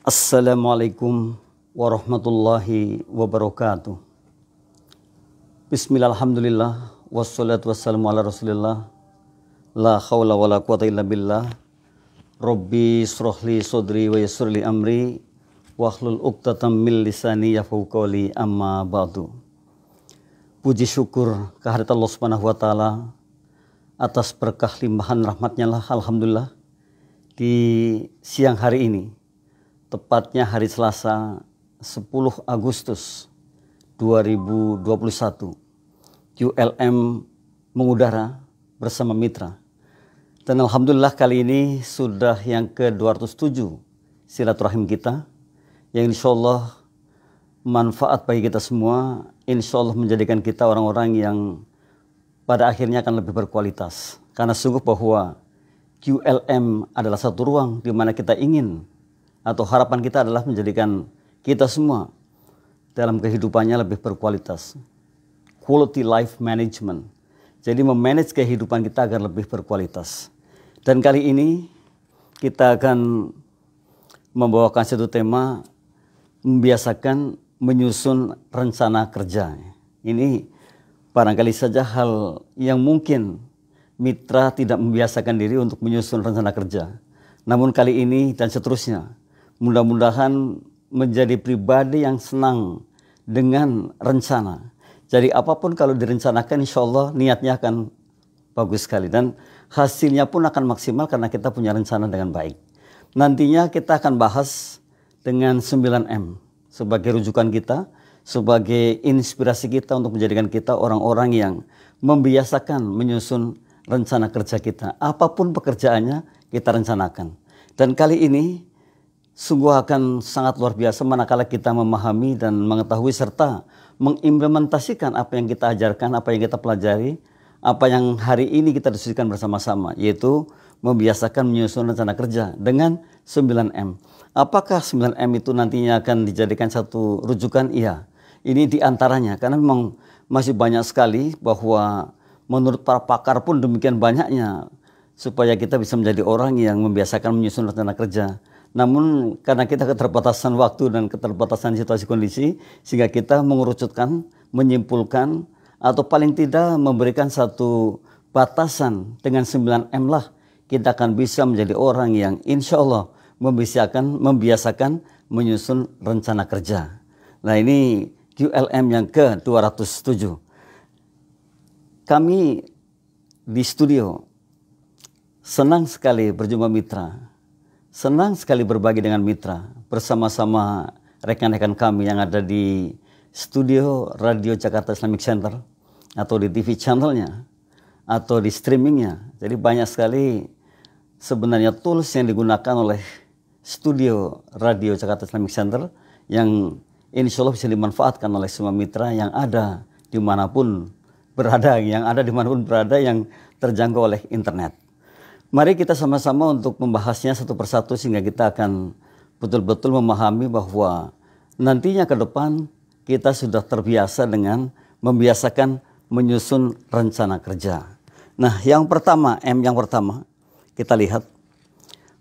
Assalamualaikum warahmatullahi wabarakatuh. Bismillahirrahmanirrahim. Wassalatu wassalamu ala rasulillah. La hawla wa la quwata illa billah. Rabbi srohli sodri wa yassirli amri. Wahlul uqtatam min lisani yafqahu qawli, amma ba'du. Puji syukur kehadirat Allah Subhanahu wa taala atas berkah limpahan rahmatnya lah, alhamdulillah, di siang hari ini, tepatnya hari Selasa 10 Agustus 2021, QLM mengudara bersama mitra. Dan alhamdulillah kali ini sudah yang ke-207 silaturahim kita, yang insya Allah manfaat bagi kita semua, insya Allah menjadikan kita orang-orang yang pada akhirnya akan lebih berkualitas. Karena sungguh bahwa QLM adalah satu ruang di mana kita ingin, atau harapan kita adalah menjadikan kita semua dalam kehidupannya lebih berkualitas. Quality life management. Jadi memanage kehidupan kita agar lebih berkualitas. Dan kali ini kita akan membawakan satu tema, membiasakan menyusun rencana kerja. Ini barangkali saja hal yang mungkin mitra tidak membiasakan diri untuk menyusun rencana kerja. Namun kali ini dan seterusnya, mudah-mudahan menjadi pribadi yang senang dengan rencana. Jadi apapun kalau direncanakan, insya Allah niatnya akan bagus sekali. Dan hasilnya pun akan maksimal karena kita punya rencana dengan baik. Nantinya kita akan bahas dengan 9M sebagai rujukan kita, sebagai inspirasi kita untuk menjadikan kita orang-orang yang membiasakan menyusun rencana kerja kita. Apapun pekerjaannya kita rencanakan. Dan kali ini sungguh akan sangat luar biasa manakala kita memahami dan mengetahui serta mengimplementasikan apa yang kita ajarkan, apa yang kita pelajari, apa yang hari ini kita diskusikan bersama-sama, yaitu membiasakan menyusun rencana kerja dengan 9M. Apakah 9M itu nantinya akan dijadikan satu rujukan? Iya. Ini diantaranya, karena memang masih banyak sekali bahwa menurut para pakar pun demikian banyaknya supaya kita bisa menjadi orang yang membiasakan menyusun rencana kerja. Namun karena kita keterbatasan waktu dan keterbatasan situasi kondisi, sehingga kita mengerucutkan, menyimpulkan, atau paling tidak memberikan satu batasan dengan 9M lah, kita akan bisa menjadi orang yang insya Allah membiasakan menyusun rencana kerja. Nah, ini QLM yang ke-207. Kami di studio senang sekali berjumpa mitra, senang sekali berbagi dengan mitra bersama-sama rekan-rekan kami yang ada di studio Radio Jakarta Islamic Center, atau di TV channelnya, atau di streamingnya. Jadi banyak sekali sebenarnya tools yang digunakan oleh studio Radio Jakarta Islamic Center yang insya Allah bisa dimanfaatkan oleh semua mitra yang ada dimanapun berada, yang terjangkau oleh internet. Mari kita sama-sama untuk membahasnya satu persatu sehingga kita akan betul-betul memahami bahwa nantinya ke depan kita sudah terbiasa dengan membiasakan menyusun rencana kerja. Nah, yang pertama, M yang pertama, kita lihat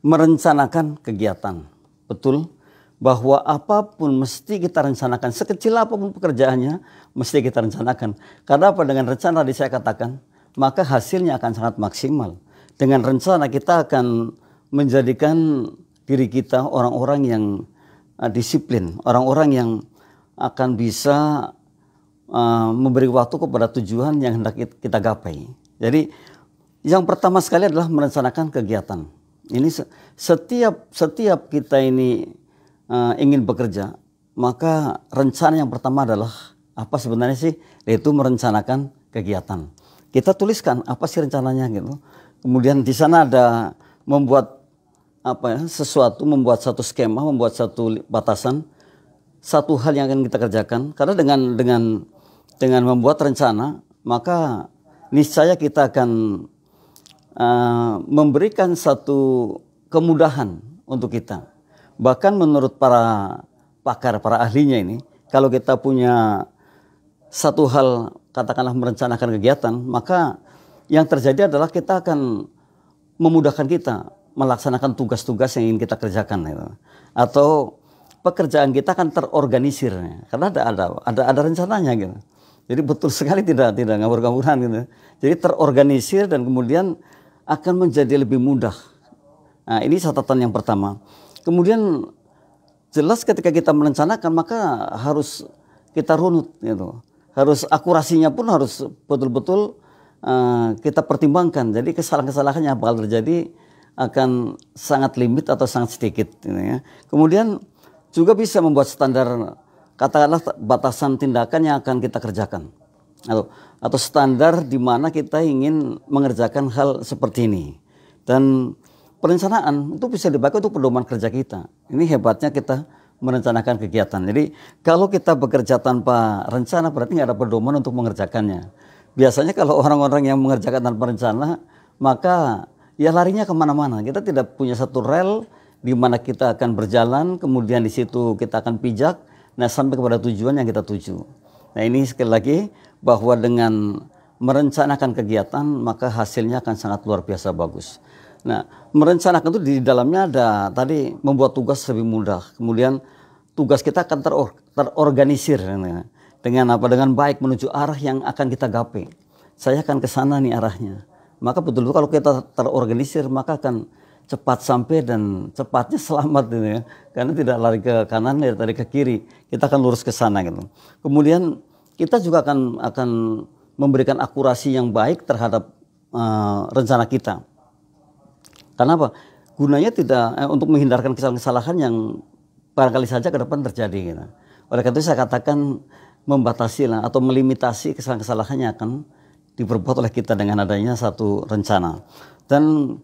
merencanakan kegiatan. Betul bahwa apapun mesti kita rencanakan, sekecil apapun pekerjaannya mesti kita rencanakan. Karena apa? Dengan rencana tadi saya katakan, maka hasilnya akan sangat maksimal. Dengan rencana kita akan menjadikan diri kita orang-orang yang disiplin, orang-orang yang akan bisa memberi waktu kepada tujuan yang hendak kita gapai. Jadi yang pertama sekali adalah merencanakan kegiatan. Ini setiap kita ini ingin bekerja, maka rencana yang pertama adalah apa sebenarnya sih? Yaitu merencanakan kegiatan. Kita tuliskan apa sih rencananya gitu. Kemudian di sana ada membuat sesuatu, membuat satu skema, membuat satu batasan, satu hal yang akan kita kerjakan. Karena dengan membuat rencana, maka niscaya kita akan memberikan satu kemudahan untuk kita. Bahkan menurut para pakar, para ahlinya ini, kalau kita punya satu hal, katakanlah merencanakan kegiatan, maka yang terjadi adalah kita akan memudahkan kita melaksanakan tugas-tugas yang ingin kita kerjakan gitu. Atau pekerjaan kita akan terorganisir karena ada rencananya gitu. Jadi betul sekali tidak ngawur-ngawuran gitu. Jadi terorganisir dan kemudian akan menjadi lebih mudah. Nah, ini catatan yang pertama. Kemudian jelas ketika kita merencanakan maka harus kita runut gitu. Harus akurasinya pun harus betul-betul kita pertimbangkan. Jadi kesalahan-kesalahan yang bakal terjadi akan sangat limit atau sangat sedikit gitu ya. Kemudian juga bisa membuat standar, katakanlah batasan tindakan yang akan kita kerjakan. Atau standar di mana kita ingin mengerjakan hal seperti ini. Dan perencanaan itu bisa dipakai untuk pedoman kerja kita. Ini hebatnya kita merencanakan kegiatan. Jadi kalau kita bekerja tanpa rencana berarti nggak ada pedoman untuk mengerjakannya. Biasanya kalau orang-orang yang mengerjakan tanpa rencana, maka ya larinya kemana-mana. Kita tidak punya satu rel di mana kita akan berjalan, kemudian di situ kita akan pijak, nah sampai kepada tujuan yang kita tuju. Nah ini sekali lagi bahwa dengan merencanakan kegiatan maka hasilnya akan sangat luar biasa bagus. Nah merencanakan itu di dalamnya ada tadi membuat tugas lebih mudah, kemudian tugas kita akan terorganisir dengan apa? Dengan baik menuju arah yang akan kita gapai. Saya akan ke sana nih arahnya. Maka betul-betul kalau kita terorganisir maka akan cepat sampai dan cepatnya selamat gitu ya. Karena tidak lari ke kanan, ya lari ke kiri. Kita akan lurus ke sana gitu. Kemudian kita juga akan memberikan akurasi yang baik terhadap rencana kita. Karena apa? Gunanya tidak untuk menghindarkan kesalahan-kesalahan yang barangkali saja ke depan terjadi gitu. Oleh karena itu saya katakan membatasi lah atau melimitasi kesalahan-kesalahan yang akan diperbuat oleh kita dengan adanya satu rencana. Dan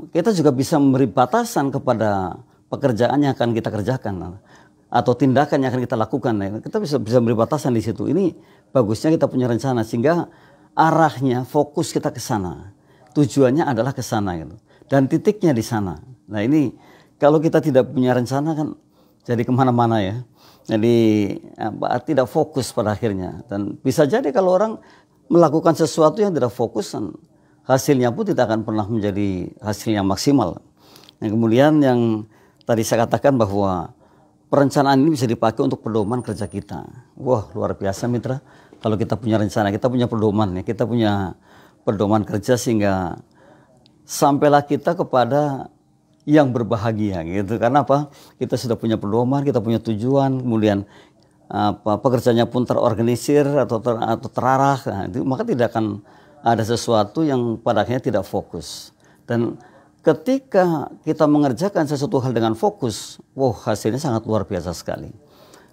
kita juga bisa memberi batasan kepada pekerjaan yang akan kita kerjakan atau tindakan yang akan kita lakukan. Kita bisa memberi batasan di situ. Ini bagusnya kita punya rencana sehingga arahnya fokus kita ke sana. Tujuannya adalah ke sana gitu. Dan titiknya di sana. Nah ini kalau kita tidak punya rencana kan jadi kemana-mana ya. Jadi tidak fokus pada akhirnya. Dan bisa jadi kalau orang melakukan sesuatu yang tidak fokus, hasilnya pun tidak akan pernah menjadi hasil yang maksimal. Nah, kemudian yang tadi saya katakan bahwa perencanaan ini bisa dipakai untuk pedoman kerja kita. Wah luar biasa mitra. Kalau kita punya rencana, kita punya pedoman ya, kita punya pedoman kerja sehingga sampailah kita kepada yang berbahagia gitu. Karena apa? Kita sudah punya pedoman, kita punya tujuan, kemudian pekerjaannya pun terorganisir atau terarah. Nah, itu, maka tidak akan ada sesuatu yang pada akhirnya tidak fokus. Dan ketika kita mengerjakan sesuatu hal dengan fokus, hasilnya sangat luar biasa sekali.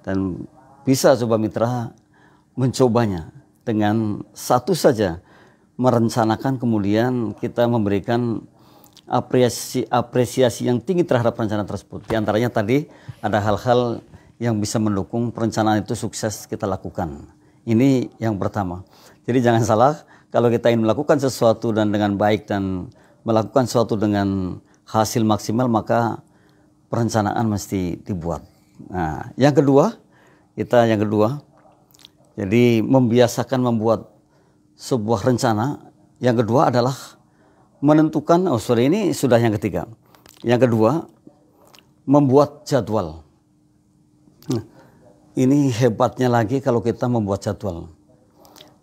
Dan bisa coba mitra mencobanya dengan satu saja merencanakan, kemudian kita memberikan apresiasi yang tinggi terhadap perencanaan tersebut. Di antaranya tadi ada hal-hal yang bisa mendukung perencanaan itu sukses kita lakukan. Ini yang pertama. Jadi jangan salah, kalau kita ingin melakukan sesuatu dan dengan baik dan melakukan sesuatu dengan hasil maksimal, maka perencanaan mesti dibuat. Nah, yang kedua, jadi membiasakan membuat sebuah rencana. Yang kedua adalah menentukan, ini sudah yang ketiga. Yang kedua, membuat jadwal. Nah, ini hebatnya lagi kalau kita membuat jadwal.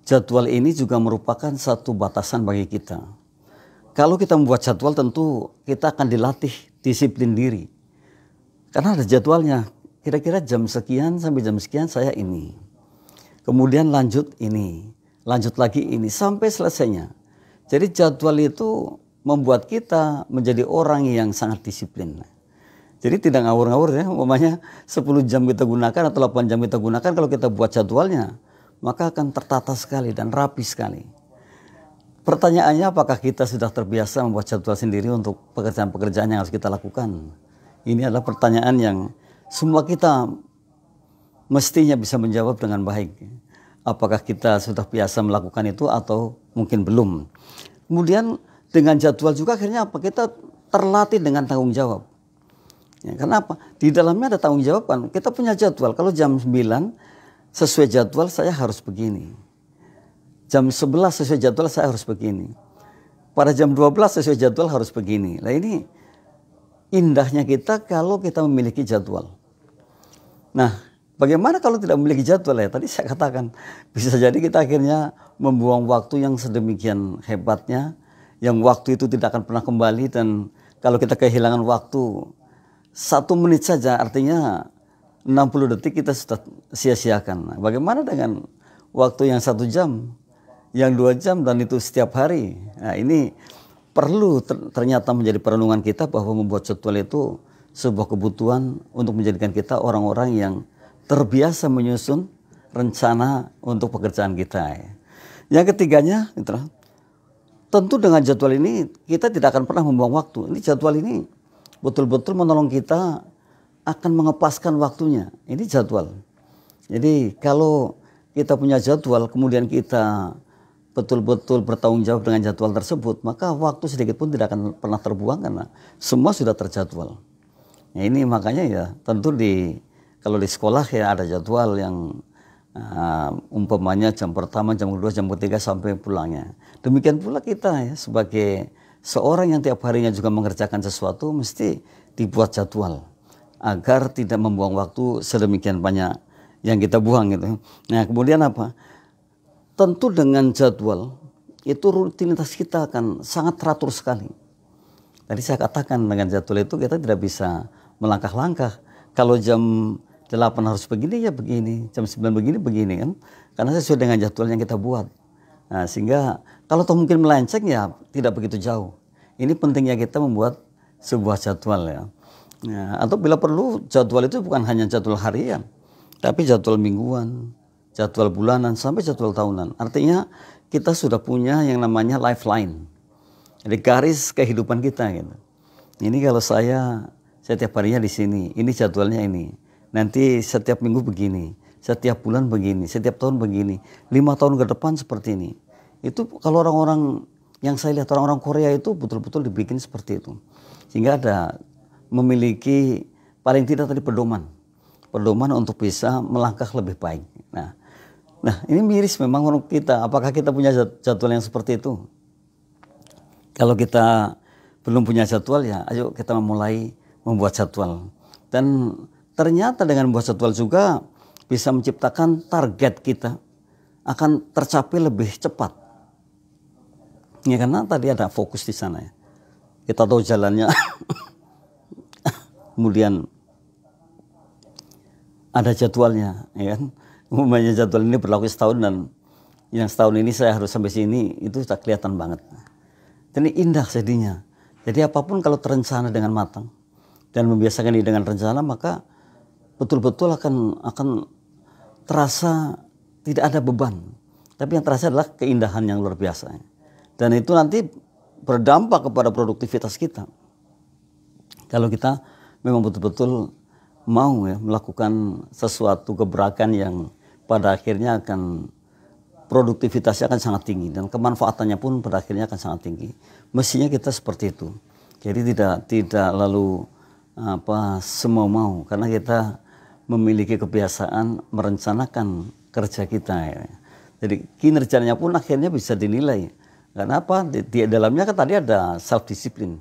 Jadwal ini juga merupakan satu batasan bagi kita. Kalau kita membuat jadwal tentu kita akan dilatih disiplin diri. Karena ada jadwalnya, kira-kira jam sekian sampai jam sekian saya ini. Kemudian lanjut ini, lanjut lagi ini, sampai selesainya. Jadi jadwal itu membuat kita menjadi orang yang sangat disiplin. Jadi tidak ngawur-ngawur ya, umpamanya 10 jam kita gunakan atau 8 jam kita gunakan, kalau kita buat jadwalnya, maka akan tertata sekali dan rapi sekali. Pertanyaannya, apakah kita sudah terbiasa membuat jadwal sendiri untuk pekerjaan-pekerjaan yang harus kita lakukan? Ini adalah pertanyaan yang semua kita mestinya bisa menjawab dengan baik. Apakah kita sudah biasa melakukan itu atau mungkin belum. Kemudian dengan jadwal juga akhirnya apa? Kita terlatih dengan tanggung jawab. Ya, kenapa? Di dalamnya ada tanggung jawab kan. Kita punya jadwal. Kalau jam 9 sesuai jadwal saya harus begini. Jam 11 sesuai jadwal saya harus begini. pada jam 12 sesuai jadwal harus begini. Nah ini indahnya kita kalau kita memiliki jadwal. Nah, bagaimana kalau tidak memiliki jadwal ya? Tadi saya katakan, bisa jadi kita akhirnya membuang waktu yang sedemikian hebatnya, yang waktu itu tidak akan pernah kembali, dan kalau kita kehilangan waktu 1 menit saja, artinya 60 detik kita sudah sia-siakan. Nah, bagaimana dengan waktu yang 1 jam, yang 2 jam, dan itu setiap hari? Nah, ini perlu ternyata menjadi perenungan kita bahwa membuat jadwal itu sebuah kebutuhan untuk menjadikan kita orang-orang yang terbiasa menyusun rencana untuk pekerjaan kita. Yang ketiganya, tentu dengan jadwal ini kita tidak akan pernah membuang waktu. Ini jadwal ini betul-betul menolong kita akan mengepaskan waktunya. Ini jadwal. Jadi kalau kita punya jadwal, kemudian kita betul-betul bertanggung jawab dengan jadwal tersebut, maka waktu sedikit pun tidak akan pernah terbuang karena semua sudah terjadwal. Nah, ini makanya ya tentu kalau di sekolah ya ada jadwal yang umpamanya jam pertama, jam kedua, jam ketiga sampai pulangnya. Demikian pula kita ya sebagai seorang yang tiap harinya juga mengerjakan sesuatu mesti dibuat jadwal agar tidak membuang waktu sedemikian banyak yang kita buang gitu. Nah, kemudian apa? Tentu dengan jadwal itu rutinitas kita akan sangat teratur sekali. Tadi saya katakan dengan jadwal itu kita tidak bisa melangkah-langkah. Kalau jam 8 harus begini ya begini, jam 9 begini kan. Karena sesuai dengan jadwal yang kita buat. Nah, sehingga kalau toh mungkin melenceng ya tidak begitu jauh. Ini pentingnya kita membuat sebuah jadwal ya. Nah, atau bila perlu jadwal itu bukan hanya jadwal harian, tapi jadwal mingguan, jadwal bulanan, sampai jadwal tahunan. Artinya kita sudah punya yang namanya lifeline. Jadi garis kehidupan kita gitu. Ini kalau saya setiap harinya di sini, ini jadwalnya ini. Nanti setiap minggu begini, setiap bulan begini, setiap tahun begini, 5 tahun ke depan seperti ini. Itu kalau orang-orang yang saya lihat, orang-orang Korea itu betul-betul dibikin seperti itu. Sehingga ada memiliki paling tidak tadi pedoman untuk bisa melangkah lebih baik. Nah, ini miris memang menurut kita. Apakah kita punya jadwal yang seperti itu? Kalau kita belum punya jadwal ya, ayo kita mulai membuat jadwal. Dan ternyata dengan membuat jadwal juga bisa menciptakan target kita akan tercapai lebih cepat. Ya karena tadi ada fokus di sana ya. Kita tahu jalannya. Kemudian ada jadwalnya, ya kan? Umumnya jadwal ini berlaku setahun dan yang setahun ini saya harus sampai sini, itu tak kelihatan banget. Dan ini indah jadinya. Jadi apapun kalau terencana dengan matang dan membiasakan diri dengan rencana, maka betul-betul akan terasa tidak ada beban. Tapi yang terasa adalah keindahan yang luar biasa. Dan itu nanti berdampak kepada produktivitas kita. Kalau kita memang betul-betul mau ya melakukan sesuatu gebrakan yang pada akhirnya akan produktivitasnya akan sangat tinggi dan kemanfaatannya pun pada akhirnya akan sangat tinggi. Mestinya kita seperti itu. Jadi tidak lalu semau mau, karena kita memiliki kebiasaan merencanakan kerja kita ya. Jadi kinerjanya pun akhirnya bisa dinilai. Karena apa? Di dalamnya kan tadi ada self disiplin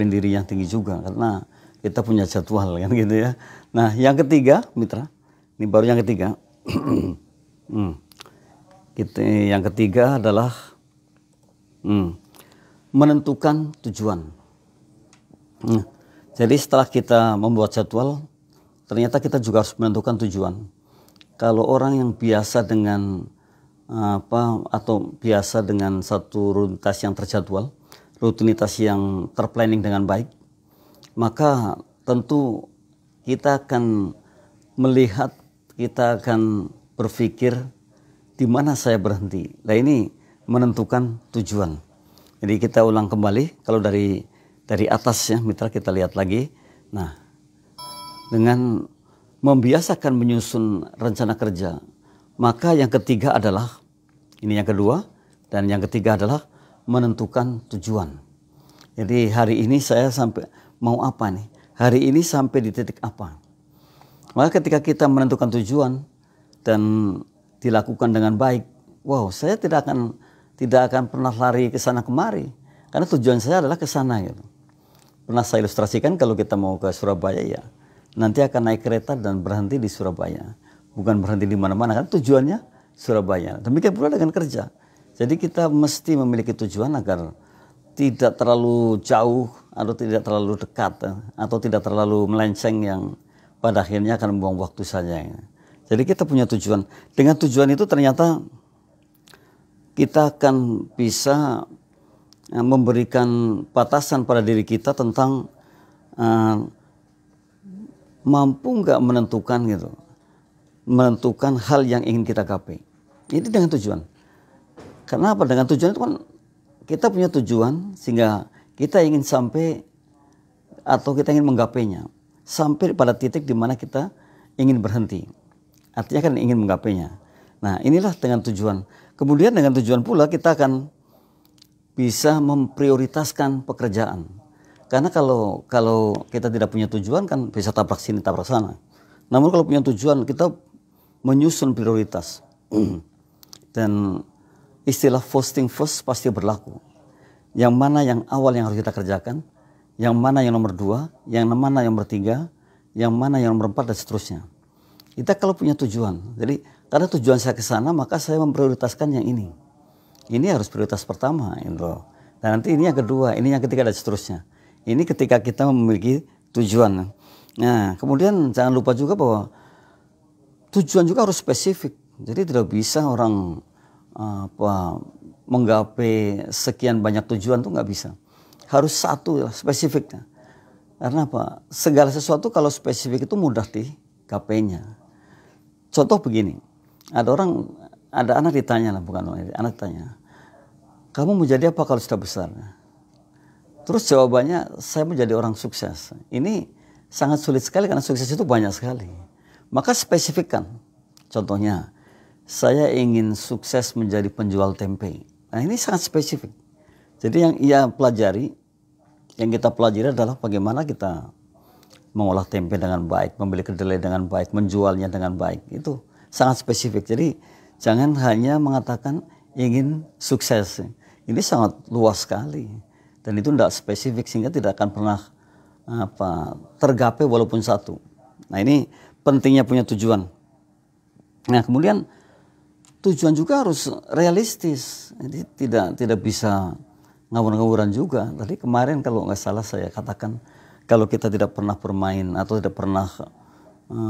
diri yang tinggi juga karena kita punya jadwal kan gitu ya. Nah, yang ketiga, mitra, ini baru yang ketiga. Yang ketiga adalah menentukan tujuan. Jadi setelah kita membuat jadwal, ternyata kita juga harus menentukan tujuan. Kalau orang yang biasa dengan atau biasa dengan satu rutinitas yang terjadwal, rutinitas yang terplanning dengan baik, maka tentu kita akan melihat, kita akan berpikir di mana saya berhenti. Nah ini menentukan tujuan. Jadi kita ulang kembali, kalau dari atas ya mitra, kita lihat lagi. Nah, dengan membiasakan menyusun rencana kerja, maka yang ketiga adalah, ini yang kedua, dan yang ketiga adalah menentukan tujuan. Jadi hari ini saya sampai mau apa nih? Hari ini sampai di titik apa? Maka ketika kita menentukan tujuan dan dilakukan dengan baik, wow, saya tidak akan pernah lari ke sana kemari. Karena tujuan saya adalah ke sana gitu. Pernah saya ilustrasikan kalau kita mau ke Surabaya ya, nanti akan naik kereta dan berhenti di Surabaya. Bukan berhenti di mana-mana, kan tujuannya Surabaya. Demikian pula dengan kerja. Jadi kita mesti memiliki tujuan agar tidak terlalu jauh atau tidak terlalu dekat atau tidak terlalu melenceng yang pada akhirnya akan membuang waktu saja. Jadi kita punya tujuan. Dengan tujuan itu ternyata kita akan bisa memberikan batasan pada diri kita tentang mampu nggak menentukan gitu, menentukan hal yang ingin kita gapai. Ini dengan tujuan. Karena apa? Dengan tujuan itu kan kita punya tujuan sehingga kita ingin sampai atau kita ingin menggapainya sampai pada titik di mana kita ingin berhenti. Artinya kan ingin menggapainya. Nah, inilah dengan tujuan. Kemudian dengan tujuan pula kita akan bisa memprioritaskan pekerjaan. Karena kalau kita tidak punya tujuan kan bisa tabrak sini tabrak sana. Namun kalau punya tujuan kita menyusun prioritas. Dan istilah first thing first pasti berlaku. Yang mana yang awal yang harus kita kerjakan, yang mana yang nomor 2, yang mana yang nomor 3, yang mana yang nomor 4 dan seterusnya. Kita kalau punya tujuan, jadi karena tujuan saya ke sana maka saya memprioritaskan yang ini. Ini harus prioritas pertama, gitu. Dan nanti ini yang kedua, ini yang ketiga dan seterusnya. Ini ketika kita memiliki tujuan. Nah, kemudian jangan lupa juga bahwa tujuan juga harus spesifik. Jadi tidak bisa orang menggapai sekian banyak tujuan tuh nggak bisa. Harus satu spesifiknya. Karena apa? Segala sesuatu kalau spesifik itu mudah digapainya. Contoh begini, ada anak ditanya lah, bukan anak tanya, kamu mau jadi apa kalau sudah besar? Terus jawabannya, saya mau jadi orang sukses. Ini sangat sulit sekali karena sukses itu banyak sekali. Maka spesifikkan. Contohnya, saya ingin sukses menjadi penjual tempe. Nah, ini sangat spesifik. Jadi yang kita pelajari adalah bagaimana kita mengolah tempe dengan baik, membeli kedelai dengan baik, menjualnya dengan baik. Itu sangat spesifik. Jadi jangan hanya mengatakan ingin sukses. Ini sangat luas sekali. Dan itu tidak spesifik sehingga tidak akan pernah tergapai walaupun satu. Nah, ini pentingnya punya tujuan. Nah, kemudian tujuan juga harus realistis. Jadi tidak bisa ngawur-ngawuran juga. Tadi kemarin kalau nggak salah saya katakan, kalau kita tidak pernah bermain atau tidak pernah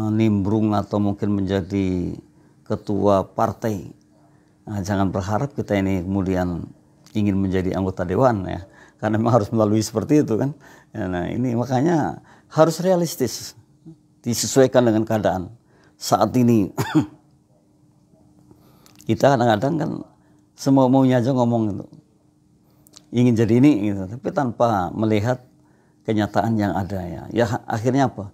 nimbrung atau mungkin menjadi ketua partai, nah, jangan berharap kita ini kemudian ingin menjadi anggota dewan ya. Karena memang harus melalui seperti itu kan. Ya, nah, ini makanya harus realistis, disesuaikan dengan keadaan saat ini. Kita kadang-kadang kan semua maunya aja ngomong gitu, ingin jadi ini gitu, tapi tanpa melihat kenyataan yang ada ya. Ya akhirnya apa?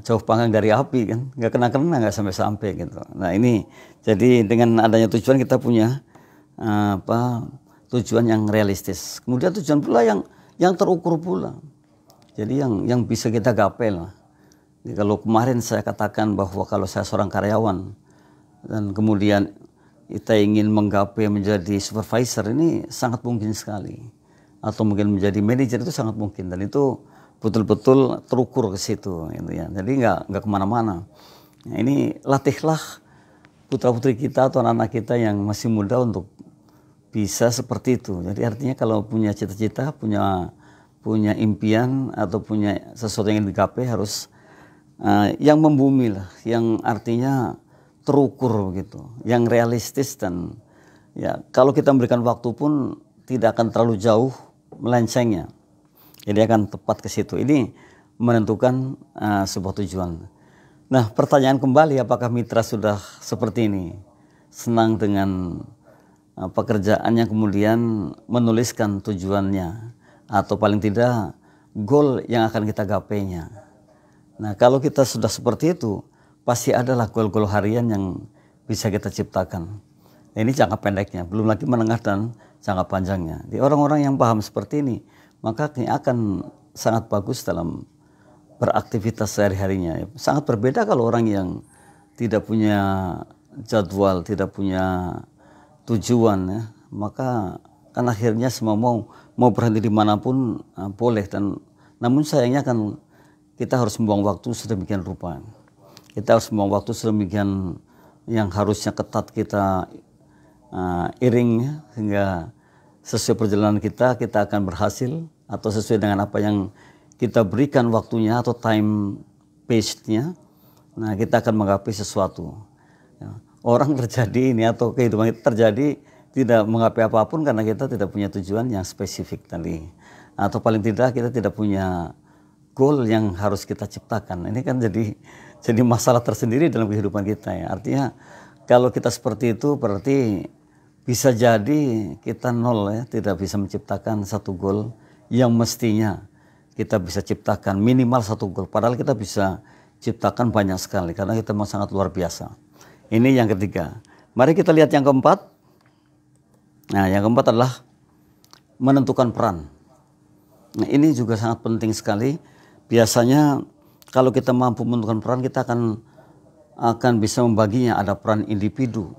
Jauh panggang dari api kan, nggak kena-kena, nggak sampai-sampai gitu. Nah ini jadi dengan adanya tujuan kita punya tujuan yang realistis. Kemudian tujuan pula yang terukur pula. Jadi yang bisa kita gapai lah. Jadi kalau kemarin saya katakan bahwa kalau saya seorang karyawan dan kemudian kita ingin menggapai menjadi supervisor, ini sangat mungkin sekali. Atau mungkin menjadi manajer itu sangat mungkin. Dan itu betul-betul terukur ke situ. Gitu ya. Jadi nggak kemana-mana. Nah, ini latihlah putra-putri kita atau anak-anak kita yang masih muda untuk bisa seperti itu. Jadi artinya kalau punya cita-cita, punya impian atau punya sesuatu yang ingin digapai harus yang membumi lah. Yang artinya terukur begitu, yang realistis dan ya kalau kita memberikan waktu pun tidak akan terlalu jauh melencengnya. Jadi akan tepat ke situ. Ini menentukan sebuah tujuan. Nah, pertanyaan kembali, apakah mitra sudah seperti ini? Senang dengan pekerjaannya kemudian menuliskan tujuannya atau paling tidak goal yang akan kita gapainya. Nah, kalau kita sudah seperti itu, pasti adalah goal-goal harian yang bisa kita ciptakan. Nah, ini jangka pendeknya, belum lagi menengah dan jangka panjangnya. Di orang-orang yang paham seperti ini, maka akan sangat bagus dalam beraktivitas sehari-harinya. Sangat berbeda kalau orang yang tidak punya jadwal, tidak punya tujuan, ya, maka kan akhirnya semua mau mau berhenti dimanapun boleh. Namun sayangnya kan kita harus membuang waktu sedemikian rupa. Kita harus membuang waktu sedemikian yang harusnya ketat kita iring sehingga sesuai perjalanan kita akan berhasil atau sesuai dengan apa yang kita berikan waktunya atau time pace-nya. Nah, kita akan menggapai sesuatu. Orang terjadi ini atau kehidupan kita terjadi tidak menggapai apapun karena kita tidak punya tujuan yang spesifik tadi. Atau paling tidak kita tidak punya goal yang harus kita ciptakan. Ini kan jadi masalah tersendiri dalam kehidupan kita ya. Artinya kalau kita seperti itu berarti bisa jadi kita nol ya, tidak bisa menciptakan satu goal yang mestinya kita bisa ciptakan minimal satu goal. Padahal kita bisa ciptakan banyak sekali karena kita memang sangat luar biasa. Ini yang ketiga. Mari kita lihat yang keempat. Nah, yang keempat adalah menentukan peran. Nah, ini juga sangat penting sekali. Biasanya kalau kita mampu menentukan peran, kita akan bisa membaginya. Ada peran individu,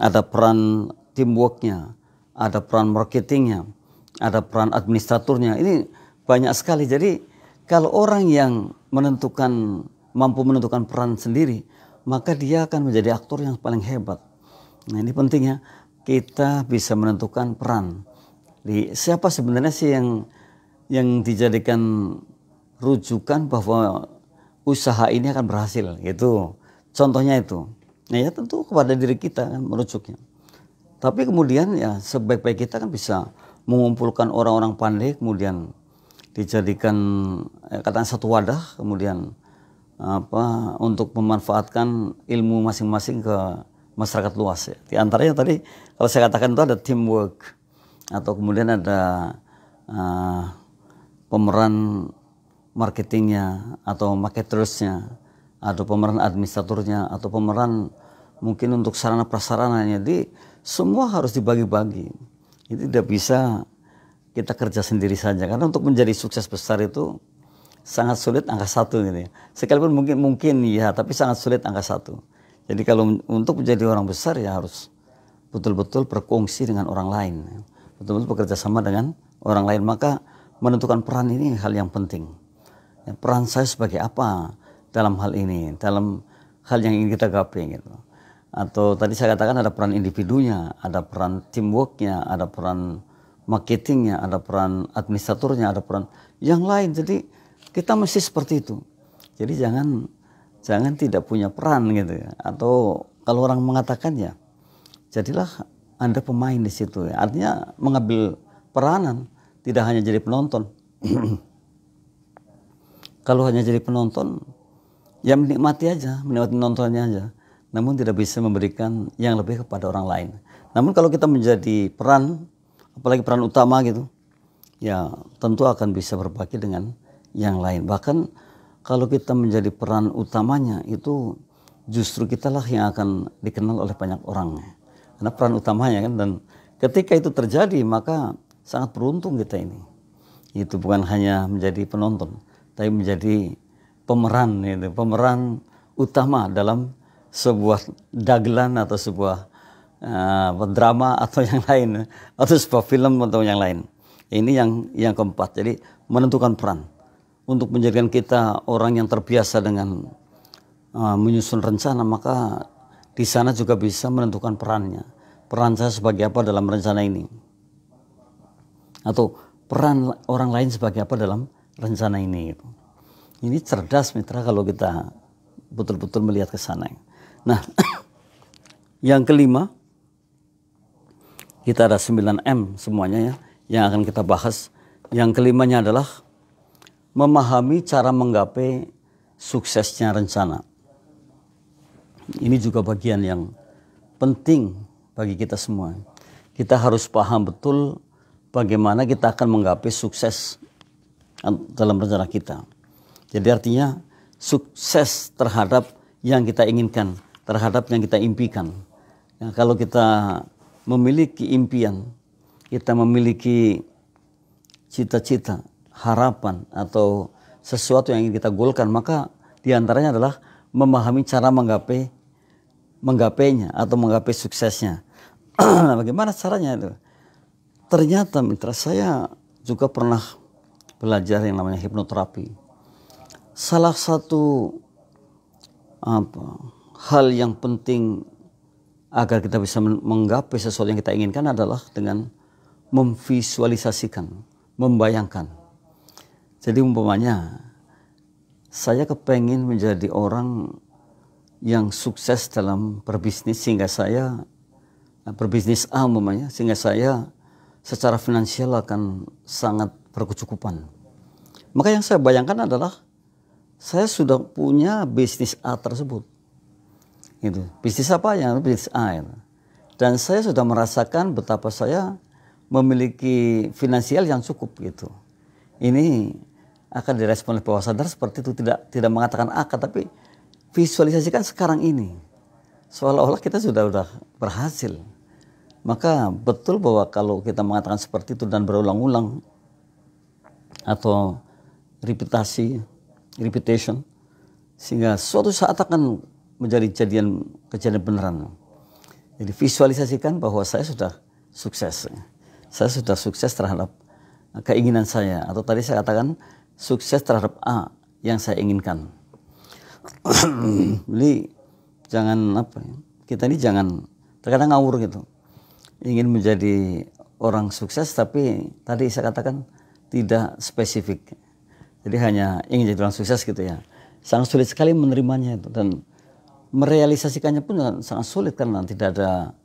ada peran teamworknya, ada peran marketingnya, ada peran administraturnya. Ini banyak sekali. Jadi kalau orang yang mampu menentukan peran sendiri, maka dia akan menjadi aktor yang paling hebat. Nah, ini pentingnya kita bisa menentukan peran. Siapa sebenarnya sih yang dijadikan rujukan bahwa usaha ini akan berhasil, gitu. Contohnya itu. Nah, ya tentu kepada diri kita kan merujuknya. Tapi kemudian ya sebaik-baik kita kan bisa mengumpulkan orang-orang pandai, kemudian dijadikan katakan satu wadah, kemudian untuk memanfaatkan ilmu masing-masing ke masyarakat luas ya. Di antaranya tadi kalau saya katakan itu ada teamwork, atau kemudian ada pemeran marketingnya atau marketersnya, atau pemeran administratornya, atau pemeran mungkin untuk sarana prasarananya. Jadi semua harus dibagi-bagi. Itu tidak bisa kita kerja sendiri saja, karena untuk menjadi sukses besar itu sangat sulit angka satu gitu ya. Sekalipun mungkin ya, tapi sangat sulit angka satu. Jadi kalau untuk menjadi orang besar ya harus betul-betul berkongsi dengan orang lain, betul-betul bekerja sama dengan orang lain. Maka menentukan peran ini hal yang penting. Ya, peran saya sebagai apa dalam hal ini, dalam hal yang ingin kita gapai gitu. Atau tadi saya katakan ada peran individunya, ada peran teamworknya, ada peran marketingnya, ada peran administratornya, ada peran yang lain. Jadi kita mesti seperti itu. Jadi jangan tidak punya peran gitu ya. Atau kalau orang mengatakan ya, jadilah Anda pemain di situ ya. Artinya mengambil peranan, tidak hanya jadi penonton. Kalau hanya jadi penonton, ya menikmati aja, menikmati nontonnya aja. Namun tidak bisa memberikan yang lebih kepada orang lain. Namun kalau kita menjadi peran, apalagi peran utama gitu, ya tentu akan bisa berbagi dengan yang lain. Bahkan kalau kita menjadi peran utamanya, itu justru kitalah yang akan dikenal oleh banyak orang. Karena peran utamanya kan, dan ketika itu terjadi maka sangat beruntung kita ini. Itu bukan hanya menjadi penonton, tapi menjadi pemeran, itu pemeran utama dalam sebuah dagelan atau sebuah drama atau yang lain, atau sebuah film atau yang lain. Ini yang keempat. Jadi menentukan peran untuk menjadikan kita orang yang terbiasa dengan menyusun rencana, maka di sana juga bisa menentukan perannya. Peran saya sebagai apa dalam rencana ini, atau peran orang lain sebagai apa dalam rencana ini. Ini cerdas mitra kalau kita betul-betul melihat ke sana. Nah, yang kelima, kita ada 9M semuanya ya, yang akan kita bahas. Yang kelimanya adalah memahami cara menggapai suksesnya rencana. Ini juga bagian yang penting bagi kita semua. Kita harus paham betul bagaimana kita akan menggapai sukses dalam rencana kita. Jadi artinya sukses terhadap yang kita inginkan, terhadap yang kita impikan. Ya, kalau kita memiliki impian, kita memiliki cita-cita, harapan atau sesuatu yang ingin kita goalkan, maka diantaranya adalah memahami cara menggapainya atau menggapai suksesnya. Nah, bagaimana caranya itu? Ternyata mitra, saya juga pernah belajar yang namanya hipnoterapi. Salah satu hal yang penting agar kita bisa menggapai sesuatu yang kita inginkan adalah dengan memvisualisasikan, membayangkan. Jadi umpamanya saya kepengen menjadi orang yang sukses dalam berbisnis sehingga saya berbisnis A umpamanya, sehingga saya secara finansial akan sangat berkecukupan. Maka yang saya bayangkan adalah saya sudah punya bisnis A tersebut. Itu bisnis apa yang bisnis A itu. Dan saya sudah merasakan betapa saya memiliki finansial yang cukup gitu. Ini akan direspon oleh bawah sadar seperti itu, tidak mengatakan akad, tapi visualisasikan sekarang ini seolah-olah kita sudah berhasil. Maka betul bahwa kalau kita mengatakan seperti itu dan berulang-ulang atau repetition, sehingga suatu saat akan menjadi kejadian beneran. Jadi visualisasikan bahwa saya sudah sukses. Saya sudah sukses terhadap keinginan saya, atau tadi saya katakan sukses terhadap A yang saya inginkan. Jadi kita ini jangan terkadang ngawur gitu. Ingin menjadi orang sukses tapi tadi saya katakan tidak spesifik. Jadi hanya ingin jadi orang sukses gitu ya. Sangat sulit sekali menerimanya itu, dan merealisasikannya pun sangat sulit karena tidak ada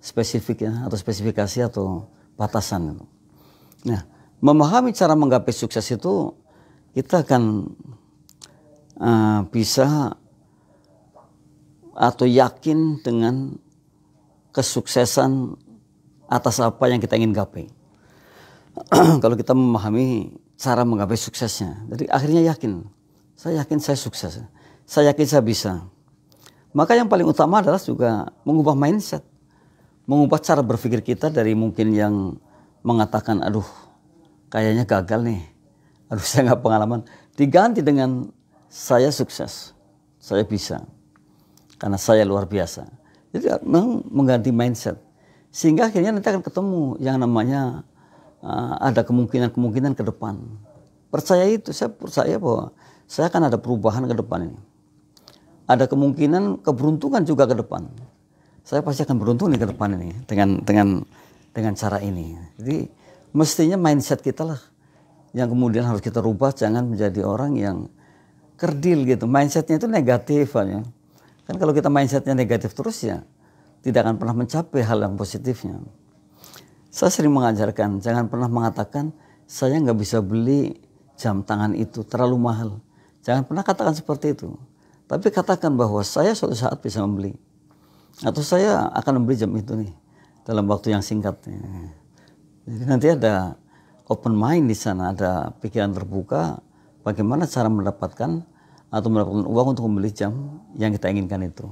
spesifik ya, atau spesifikasi atau batasan. Nah, memahami cara menggapai sukses itu kita akan bisa atau yakin dengan kesuksesan atas apa yang kita ingin gapai. Kalau kita memahami cara menggapai suksesnya, jadi akhirnya saya yakin saya sukses, saya yakin saya bisa. Maka yang paling utama adalah juga mengubah mindset, mengubah cara berpikir kita dari mungkin yang mengatakan aduh kayaknya gagal nih, aduh saya nggak pengalaman, diganti dengan saya sukses, saya bisa, karena saya luar biasa. Jadi memang mengganti mindset, sehingga akhirnya nanti akan ketemu yang namanya ada kemungkinan ke depan. Percaya itu, saya percaya bahwa saya akan ada perubahan ke depan ini. Ada kemungkinan keberuntungan juga ke depan. Saya pasti akan beruntung nih ke depan ini dengan cara ini. Jadi mestinya mindset kita lah yang kemudian harus kita rubah, jangan menjadi orang yang kerdil gitu. Mindsetnya itu negatif ya. Kan kalau kita mindsetnya negatif terus ya tidak akan pernah mencapai hal yang positifnya. Saya sering mengajarkan jangan pernah mengatakan saya nggak bisa beli jam tangan itu terlalu mahal. Jangan pernah katakan seperti itu. Tapi katakan bahwa saya suatu saat bisa membeli, atau saya akan membeli jam itu nih dalam waktu yang singkat. Jadi nanti ada open mind di sana, ada pikiran terbuka bagaimana cara mendapatkan uang untuk membeli jam yang kita inginkan itu.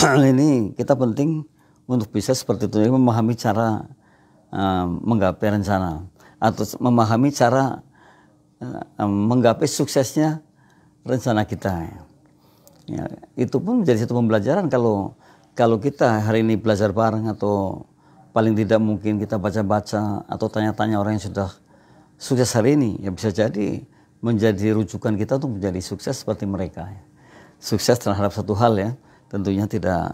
Ini kita penting untuk bisa seperti itu, memahami cara menggapai rencana, atau memahami cara menggapai suksesnya rencana kita. Ya, itu pun menjadi satu pembelajaran kalau kita hari ini belajar bareng, atau paling tidak mungkin kita baca-baca atau tanya-tanya orang yang sudah sukses hari ini, ya bisa jadi menjadi rujukan kita untuk menjadi sukses seperti mereka. Sukses terhadap satu hal ya, tentunya tidak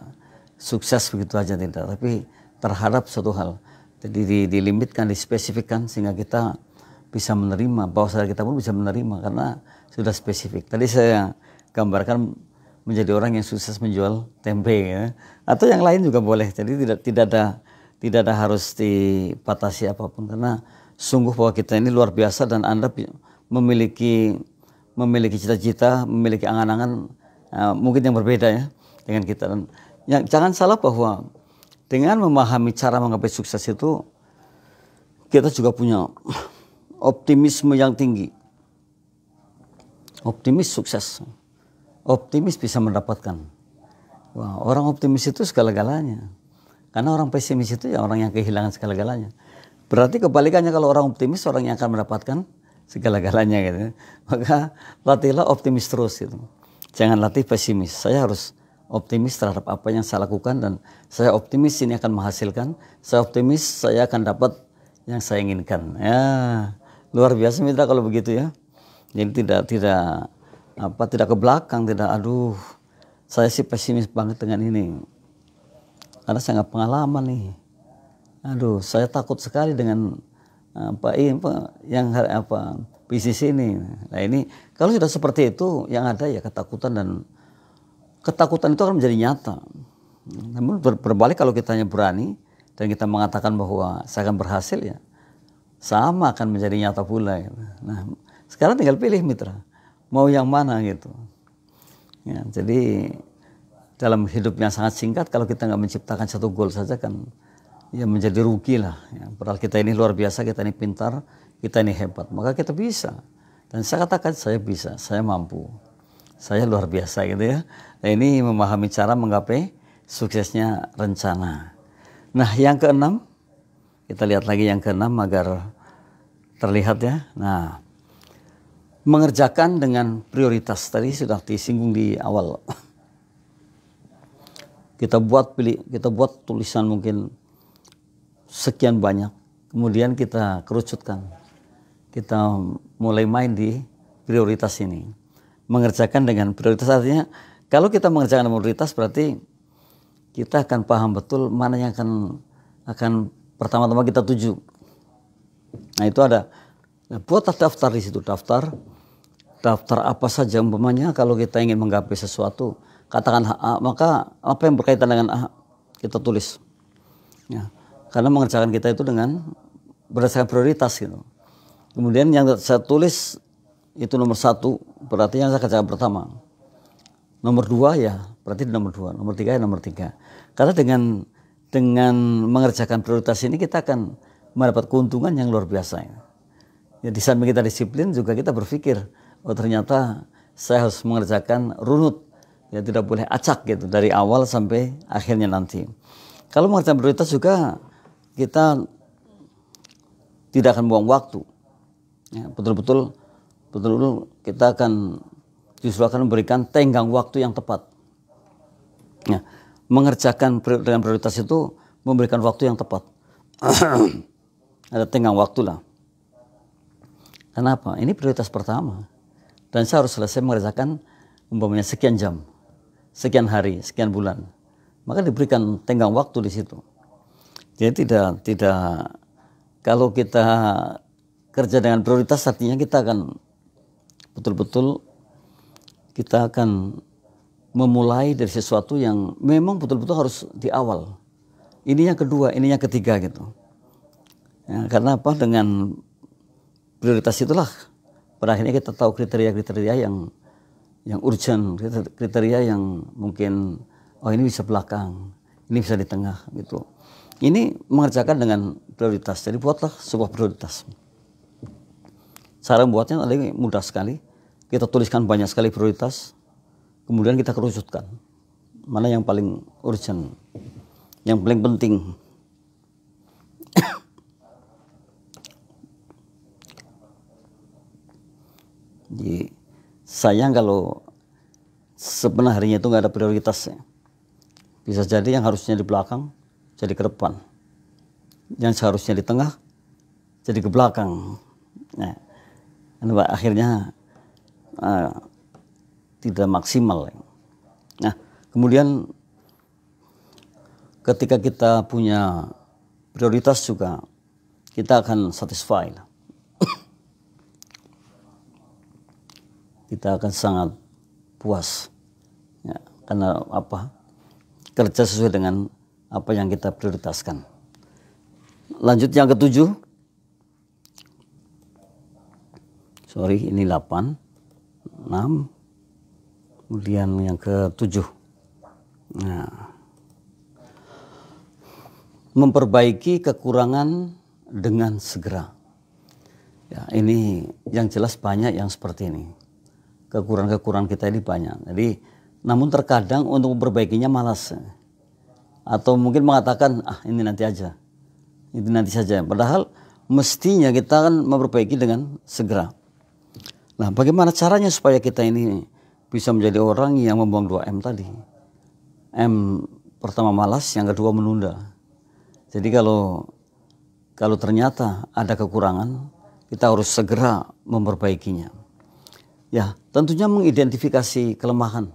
sukses begitu aja tidak, tapi terhadap satu hal. Jadi dilimitkan, dispesifikkan sehingga kita bisa menerima, bawah sadar kita pun bisa menerima karena sudah spesifik. Tadi saya gambarkan menjadi orang yang sukses menjual tempe ya, atau yang lain juga boleh. Jadi tidak ada harus dibatasi apapun, karena sungguh bahwa kita ini luar biasa dan Anda memiliki cita-cita, memiliki angan-angan mungkin yang berbeda ya dengan kita. Dan jangan salah bahwa dengan memahami cara menggapai sukses itu kita juga punya optimisme yang tinggi. Optimis sukses. Optimis bisa mendapatkan. Wah, orang optimis itu segala-galanya. Karena orang pesimis itu ya orang yang kehilangan segala-galanya. Berarti kebalikannya, kalau orang optimis orang yang akan mendapatkan segala-galanya gitu. Maka latihlah optimis terus gitu. Jangan latih pesimis. Saya harus optimis terhadap apa yang saya lakukan, dan saya optimis ini akan menghasilkan. Saya optimis saya akan dapat yang saya inginkan. Ya, luar biasa mitra kalau begitu ya. Jadi tidak ke belakang, tidak aduh saya sih pesimis banget dengan ini. Karena saya nggak pengalaman nih. Aduh, saya takut sekali dengan bisnis ini. Nah ini kalau sudah seperti itu, yang ada ya ketakutan, dan ketakutan itu akan menjadi nyata. Namun berbalik kalau kita hanya berani dan kita mengatakan bahwa saya akan berhasil, ya sama akan menjadi nyata pula. Gitu. Nah sekarang tinggal pilih mitra, mau yang mana gitu. Ya, jadi dalam hidup yang sangat singkat, kalau kita nggak menciptakan satu goal saja kan ya menjadi rugi lah. Ya. Padahal kita ini luar biasa, kita ini pintar, kita ini hebat, maka kita bisa. Dan saya katakan saya bisa, saya mampu, saya luar biasa gitu ya. Nah ini memahami cara menggapai suksesnya rencana. Nah yang keenam, kita lihat lagi yang keenam agar terlihat ya. Nah, mengerjakan dengan prioritas, tadi sudah disinggung di awal. Kita buat tulisan mungkin sekian banyak, kemudian kita kerucutkan. Kita mulai main di prioritas ini. Mengerjakan dengan prioritas artinya, kalau kita mengerjakan dengan prioritas berarti kita akan paham betul mana yang akan pertama-tama kita tuju. Nah itu ada, buatlah daftar di situ, daftar apa saja umpamanya. Kalau kita ingin menggapai sesuatu, katakan A, maka apa yang berkaitan dengan A kita tulis. Ya, karena mengerjakan kita itu dengan berdasarkan prioritas gitu. Kemudian yang saya tulis itu nomor 1, berarti yang saya kerjakan pertama. Nomor 2 ya berarti nomor 2, nomor 3 ya nomor 3. Karena dengan mengerjakan prioritas ini kita akan mendapat keuntungan yang luar biasa. Ya, di samping kita disiplin juga kita berpikir, oh ternyata saya harus mengerjakan runut, ya tidak boleh acak gitu dari awal sampai akhirnya nanti. Kalau mengerjakan prioritas juga kita tidak akan buang waktu. Ya, betul-betul kita justru akan memberikan tenggang waktu yang tepat. Ya, mengerjakan dengan prioritas itu memberikan waktu yang tepat. Ada tenggang waktu lah. Kenapa? Ini prioritas pertama. Dan saya harus selesai mengerjakan umpamanya sekian jam, sekian hari, sekian bulan. Maka diberikan tenggang waktu di situ. Jadi tidak kalau kita kerja dengan prioritas artinya kita akan betul-betul kita akan memulai dari sesuatu yang memang betul-betul harus di awal. Ini yang kedua, ini yang ketiga gitu. Ya, karena apa? Dengan prioritas itulah pada akhirnya kita tahu kriteria-kriteria yang urgent, kriteria yang mungkin oh ini bisa belakang, ini bisa di tengah gitu. Ini mengerjakan dengan prioritas. Jadi buatlah sebuah prioritas. Cara membuatnya mudah sekali. Kita tuliskan banyak sekali prioritas, kemudian kita kerucutkan. Mana yang paling urgent, yang paling penting. Jadi sayang kalau sebenarnya itu nggak ada prioritasnya. Bisa jadi yang harusnya di belakang jadi ke depan, yang seharusnya di tengah jadi ke belakang. Nah, akhirnya tidak maksimal. Nah, kemudian ketika kita punya prioritas juga kita akan satisfy. Kita akan sangat puas. Ya, karena apa? Kerja sesuai dengan apa yang kita prioritaskan. Lanjut yang ketujuh. Sorry, ini 8, 6, kemudian yang ke-7. Nah, memperbaiki kekurangan dengan segera. Ya, ini yang jelas banyak yang seperti ini. Kekurangan-kekurangan kita ini banyak. Jadi, namun terkadang untuk memperbaikinya malas. Atau mungkin mengatakan, ini nanti aja. Itu nanti saja. Padahal mestinya kita akan memperbaiki dengan segera. Nah, bagaimana caranya supaya kita ini bisa menjadi orang yang membuang 2M tadi? M pertama malas, yang kedua menunda. Jadi kalau kalau ternyata ada kekurangan, kita harus segera memperbaikinya. Ya, tentunya mengidentifikasi kelemahan.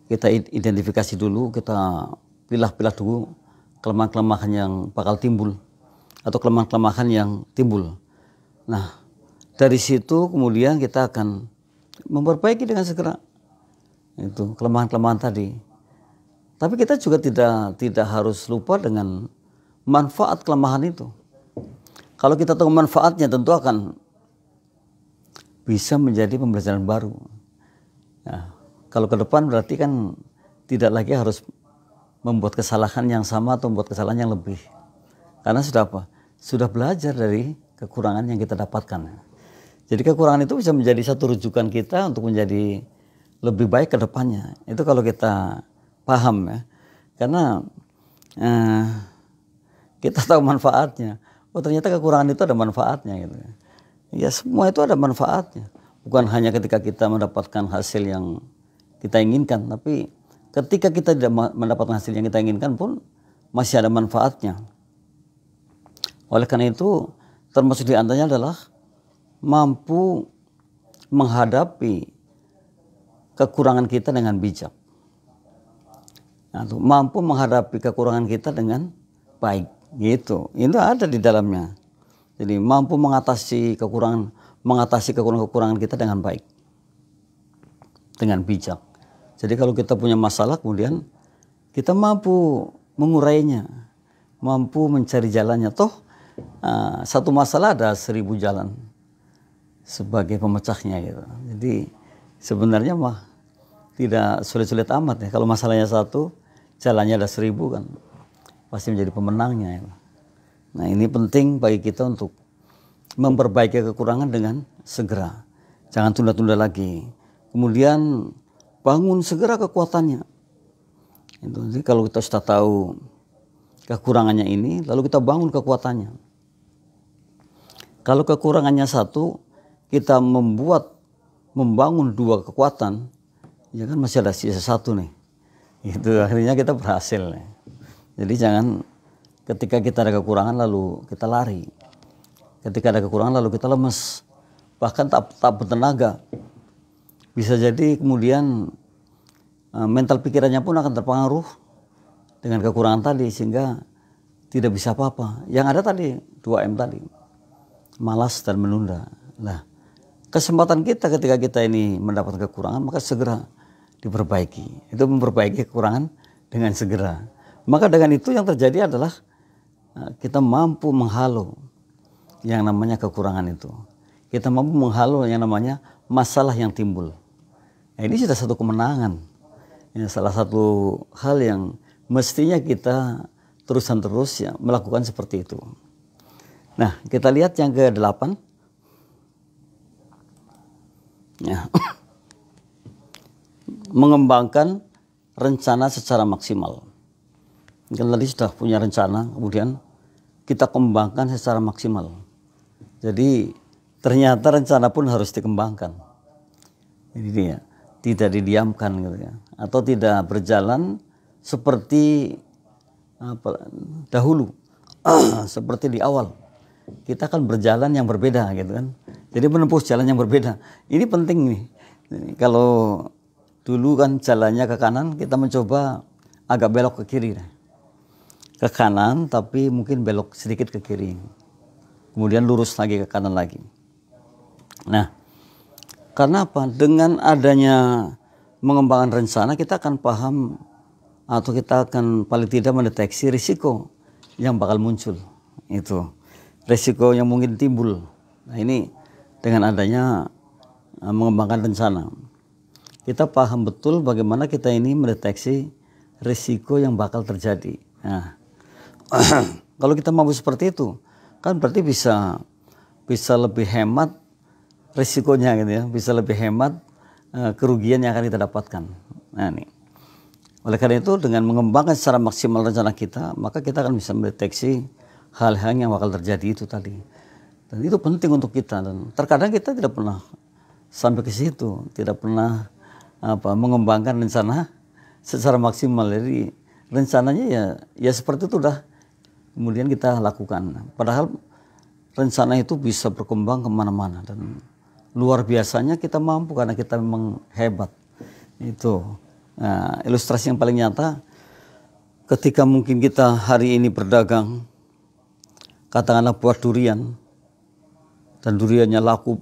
Kita identifikasi dulu, kita pilah-pilah dulu kelemahan-kelemahan yang bakal timbul atau kelemahan-kelemahan yang timbul. Nah, dari situ kemudian kita akan memperbaiki dengan segera itu kelemahan-kelemahan tadi. Tapi kita juga tidak harus lupa dengan manfaat kelemahan itu. Kalau kita tahu manfaatnya, tentu akan bisa menjadi pembelajaran baru. Nah, kalau ke depan berarti kan tidak lagi harus membuat kesalahan yang sama atau membuat kesalahan yang lebih. Karena sudah apa? Sudah belajar dari kekurangan yang kita dapatkan. Jadi kekurangan itu bisa menjadi satu rujukan kita untuk menjadi lebih baik ke depannya. Itu kalau kita paham ya. Karena kita tahu manfaatnya. Oh, ternyata kekurangan itu ada manfaatnya gitu. Ya, semua itu ada manfaatnya. Bukan hanya ketika kita mendapatkan hasil yang kita inginkan, tapi ketika kita tidak mendapatkan hasil yang kita inginkan pun masih ada manfaatnya. Oleh karena itu, termasuk di antaranya adalah mampu menghadapi kekurangan kita dengan bijak. Nah, mampu menghadapi kekurangan kita dengan baik. Gitu, itu ada di dalamnya. Jadi mampu mengatasi kekurangan kita dengan baik, dengan bijak. Jadi kalau kita punya masalah, kemudian kita mampu mengurainya, mampu mencari jalannya. Toh satu masalah ada 1000 jalan sebagai pemecahnya gitu. Jadi sebenarnya mah tidak sulit-sulit amat ya. Kalau masalahnya satu, jalannya ada 1000 kan. Pasti menjadi pemenangnya. Nah, ini penting bagi kita untuk memperbaiki kekurangan dengan segera. Jangan tunda-tunda lagi. Kemudian bangun segera kekuatannya. Jadi kalau kita sudah tahu kekurangannya ini, lalu kita bangun kekuatannya. Kalau kekurangannya satu, kita membangun 2 kekuatan, ya kan masih ada sisa 1 nih. Itu akhirnya kita berhasil nih. Jadi jangan ketika kita ada kekurangan lalu kita lari. Ketika ada kekurangan lalu kita lemes. Bahkan tak bertenaga. Bisa jadi kemudian mental pikirannya pun akan terpengaruh dengan kekurangan tadi. Sehingga tidak bisa apa-apa. Yang ada tadi 2M tadi. Malas dan menunda. Nah, kesempatan kita ketika kita ini mendapat kekurangan, maka segera diperbaiki. Itu memperbaiki kekurangan dengan segera. Maka dengan itu yang terjadi adalah kita mampu menghalau yang namanya kekurangan itu. Kita mampu menghalau yang namanya masalah yang timbul. Nah, ini sudah satu kemenangan. Ini salah satu hal yang mestinya kita terus-menerus ya, melakukan seperti itu. Nah, kita lihat yang ke-8. Ya. Mengembangkan rencana secara maksimal. Kan tadi sudah punya rencana, kemudian kita kembangkan secara maksimal. Jadi ternyata rencana pun harus dikembangkan. Jadi dia tidak didiamkan gitu ya, atau tidak berjalan seperti dahulu, seperti di awal. Kita akan berjalan yang berbeda gitu kan. Jadi menempuh jalan yang berbeda. Ini penting nih. Kalau dulu kan jalannya ke kanan, kita mencoba agak belok ke kiri. Ke kanan tapi mungkin belok sedikit ke kiri, kemudian lurus lagi ke kanan lagi. Nah, karena apa? Dengan adanya mengembangkan rencana, kita akan paham atau kita akan paling tidak mendeteksi risiko yang bakal muncul. Itu risiko yang mungkin timbul. Nah, ini dengan adanya mengembangkan rencana, kita paham betul bagaimana kita ini mendeteksi risiko yang bakal terjadi. Nah, kalau kita mampu seperti itu, kan berarti bisa lebih hemat risikonya gitu ya, bisa lebih hemat kerugian yang akan kita dapatkan. Nah, ini. Oleh karena itu, dengan mengembangkan secara maksimal rencana kita, maka kita akan bisa mendeteksi hal-hal yang bakal terjadi itu tadi. Dan itu penting untuk kita. Dan terkadang kita tidak pernah sampai ke situ, tidak pernah mengembangkan rencana secara maksimal. Jadi rencananya ya seperti itu udah kemudian kita lakukan. Padahal rencana itu bisa berkembang kemana-mana dan luar biasanya kita mampu karena kita memang hebat. Itu ilustrasi yang paling nyata ketika mungkin kita hari ini berdagang, katakanlah buah durian, dan duriannya laku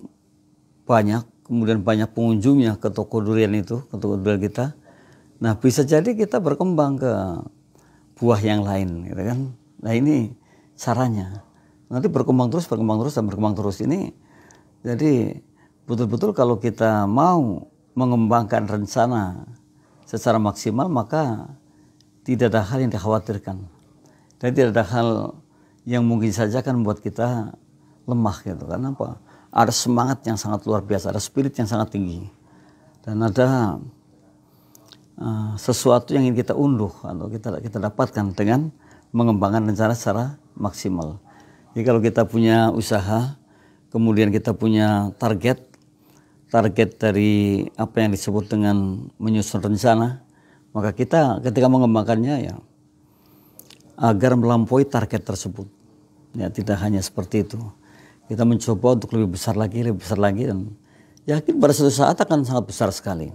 banyak, kemudian banyak pengunjungnya ke toko durian itu, ke toko durian kita. Nah bisa jadi kita berkembang ke buah yang lain, gitu kan? Nah ini caranya. Nanti berkembang terus dan berkembang terus ini. Jadi betul-betul kalau kita mau mengembangkan rencana secara maksimal, maka tidak ada hal yang dikhawatirkan. Dan tidak ada hal yang mungkin saja kan membuat kita lemah gitu. Karena apa? Ada semangat yang sangat luar biasa, ada spirit yang sangat tinggi. Dan ada sesuatu yang ingin kita unduh atau kita dapatkan dengan mengembangkan rencana secara maksimal. Jadi kalau kita punya usaha, kemudian kita punya target dari apa yang disebut dengan menyusun rencana, maka kita ketika mengembangkannya ya agar melampaui target tersebut. Ya tidak hanya seperti itu. Kita mencoba untuk lebih besar lagi dan yakin pada suatu saat akan sangat besar sekali.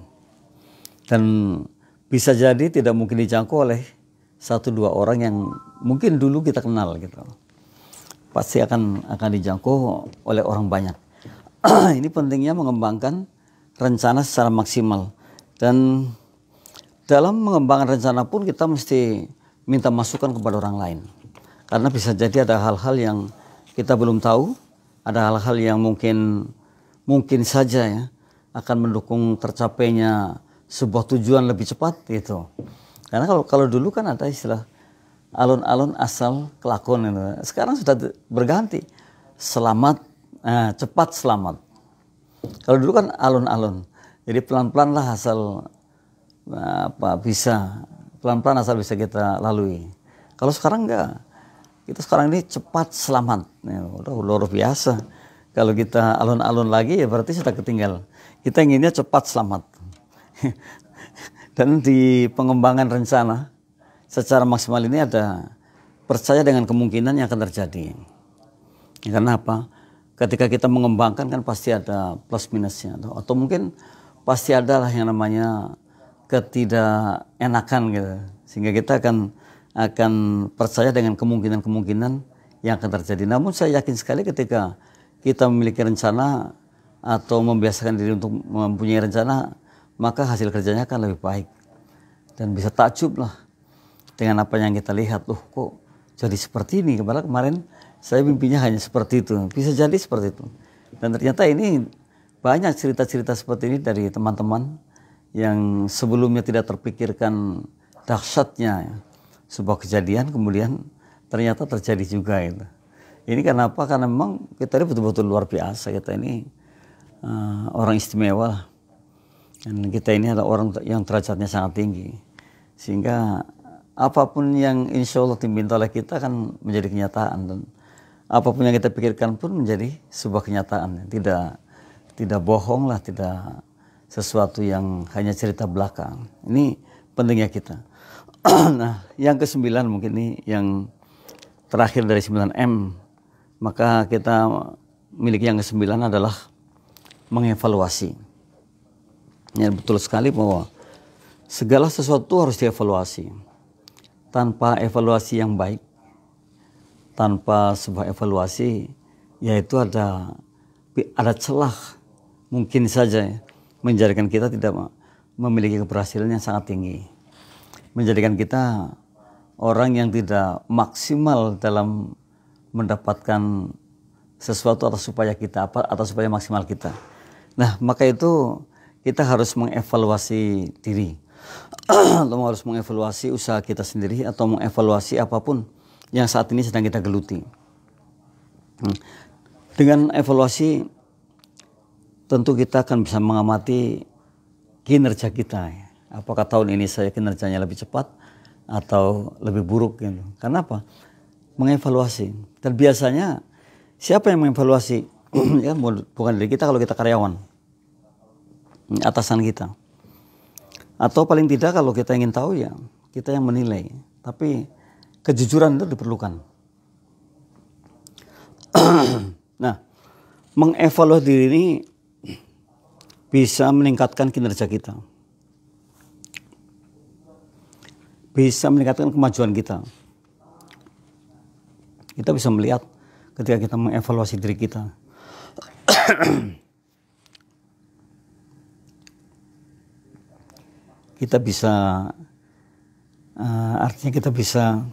Dan bisa jadi tidak mungkin dijangkau oleh 1-2 orang yang mungkin dulu kita kenal gitu. Pasti akan dijangkau oleh orang banyak. Ini pentingnya mengembangkan rencana secara maksimal. Dan dalam mengembangkan rencana pun kita mesti minta masukan kepada orang lain. Karena bisa jadi ada hal-hal yang kita belum tahu, ada hal-hal yang mungkin saja ya akan mendukung tercapainya sebuah tujuan lebih cepat gitu. Karena kalau dulu kan ada istilah alun-alun asal kelakon gitu. Sekarang sudah berganti cepat selamat. Kalau dulu kan alun-alun, jadi pelan-pelan lah asal pelan-pelan asal bisa kita lalui. Kalau sekarang enggak, kita sekarang ini cepat selamat. Ya, udah luar biasa. Kalau kita alun-alun lagi ya berarti sudah ketinggal. Kita inginnya cepat selamat. Dan di pengembangan rencana secara maksimal ini ada percaya dengan kemungkinan yang akan terjadi. Ya, karena apa? Ketika kita mengembangkan kan pasti ada plus minusnya atau mungkin pasti ada lah yang namanya ketidakenakan gitu. Sehingga kita akan percaya dengan kemungkinan-kemungkinan yang akan terjadi. Namun saya yakin sekali ketika kita memiliki rencana atau membiasakan diri untuk mempunyai rencana, maka hasil kerjanya akan lebih baik. Dan bisa takjub lah dengan apa yang kita lihat. Kok jadi seperti ini? Kemarin saya mimpinya hanya seperti itu. Bisa jadi seperti itu. Dan ternyata ini banyak cerita-cerita seperti ini dari teman-teman yang sebelumnya tidak terpikirkan dahsyatnya sebuah kejadian, kemudian ternyata terjadi juga itu. Ini kenapa? Karena memang kita ini betul-betul luar biasa. Kita ini orang istimewa lah. Dan kita ini adalah orang yang derajatnya sangat tinggi. Sehingga apapun yang insya Allah diminta oleh kita akan menjadi kenyataan. Dan apapun yang kita pikirkan pun menjadi sebuah kenyataan. Tidak bohong lah, tidak sesuatu yang hanya cerita belakang. Ini pentingnya kita. Nah, yang ke-9 mungkin ini yang terakhir dari 9M. Maka kita miliki yang ke-9 adalah mengevaluasi. Ya, betul sekali bahwa segala sesuatu harus dievaluasi. Tanpa evaluasi yang baik, tanpa sebuah evaluasi, yaitu ada celah mungkin saja menjadikan kita tidak memiliki keberhasilan yang sangat tinggi. Menjadikan kita orang yang tidak maksimal dalam mendapatkan sesuatu atau supaya maksimal kita. Nah, maka itu kita harus mengevaluasi diri. Atau harus mengevaluasi usaha kita sendiri atau mengevaluasi apapun yang saat ini sedang kita geluti. Dengan evaluasi tentu kita akan bisa mengamati kinerja kita. Apakah tahun ini saya kinerjanya lebih cepat atau lebih buruk gitu. Karena apa? Mengevaluasi. Dan biasanya siapa yang mengevaluasi? Ya, bukan dari kita kalau kita karyawan. Atasan kita. Atau paling tidak kalau kita ingin tahu ya kita yang menilai. Tapi kejujuran itu diperlukan. Nah, mengevaluasi diri ini bisa meningkatkan kinerja kita, bisa meningkatkan kemajuan kita. Kita bisa melihat ketika kita mengevaluasi diri kita. Kita bisa, artinya kita bisa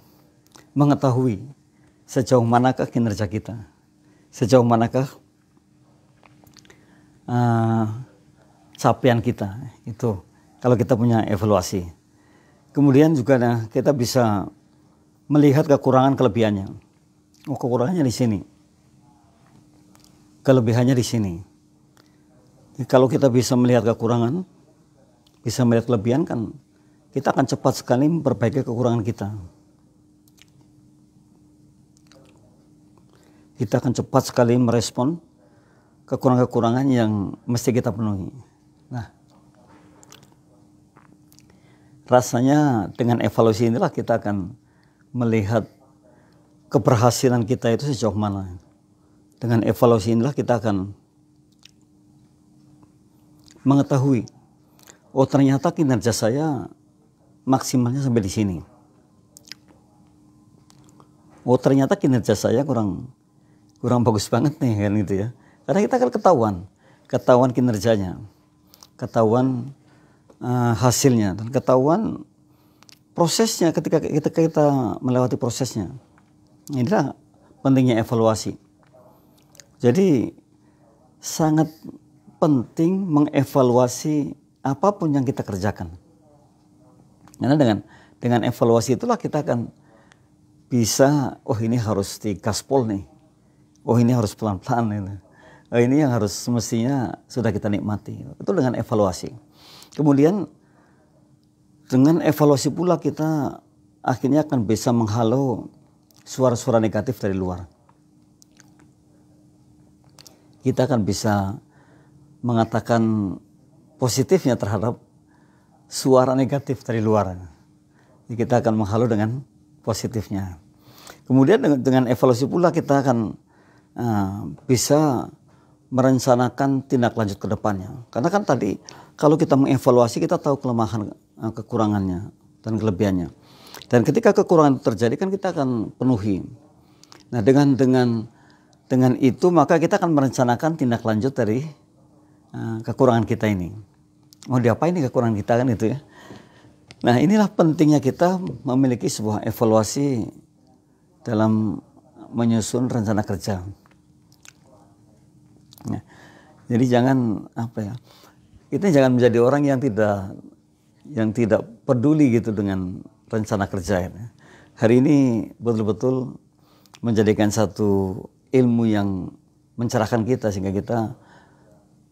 mengetahui sejauh manakah kinerja kita, sejauh manakah capaian kita, itu kalau kita punya evaluasi. Kemudian juga kita bisa melihat kekurangan kelebihannya. Oh, kekurangannya di sini, kelebihannya di sini. Kalau kita bisa melihat kekurangan, bisa melihat kelebihan, kan kita akan cepat sekali memperbaiki kekurangan kita. Kita akan cepat sekali merespon kekurangan-kekurangan yang mesti kita penuhi. Nah, rasanya dengan evaluasi inilah kita akan melihat keberhasilan kita itu sejauh mana. Dengan evaluasi inilah kita akan mengetahui, oh ternyata kinerja saya maksimalnya sampai di sini. Oh ternyata kinerja saya kurang bagus banget nih, kan gitu ya. Karena kita akan ketahuan kinerjanya, ketahuan hasilnya, dan ketahuan prosesnya ketika kita melewati prosesnya. Inilah pentingnya evaluasi. Jadi sangat penting mengevaluasi apapun yang kita kerjakan. Karena dengan evaluasi itulah kita akan bisa, oh ini harus digaspol nih, oh ini harus pelan-pelan nih. Oh, ini yang harus semestinya sudah kita nikmati. Itu dengan evaluasi. Kemudian dengan evaluasi pula kita akhirnya akan bisa menghalau suara-suara negatif dari luar. Kita akan bisa mengatakan positifnya terhadap suara negatif dari luar. Jadi kita akan menghalau dengan positifnya. Kemudian dengan evaluasi pula kita akan bisa merencanakan tindak lanjut ke depannya. Karena kan tadi kalau kita mengevaluasi, kita tahu kelemahan, kekurangannya dan kelebihannya. Dan ketika kekurangan itu terjadi, kan kita akan penuhi. Nah, dengan itu maka kita akan merencanakan tindak lanjut dari kekurangan kita ini. Mau diapain nih kekurangan kita, kan itu ya. Nah, inilah pentingnya kita memiliki sebuah evaluasi dalam menyusun rencana kerja. Nah, jadi jangan kita jangan menjadi orang yang tidak peduli gitu dengan rencana kerja. Hari ini betul-betul menjadikan satu ilmu yang mencerahkan kita, sehingga kita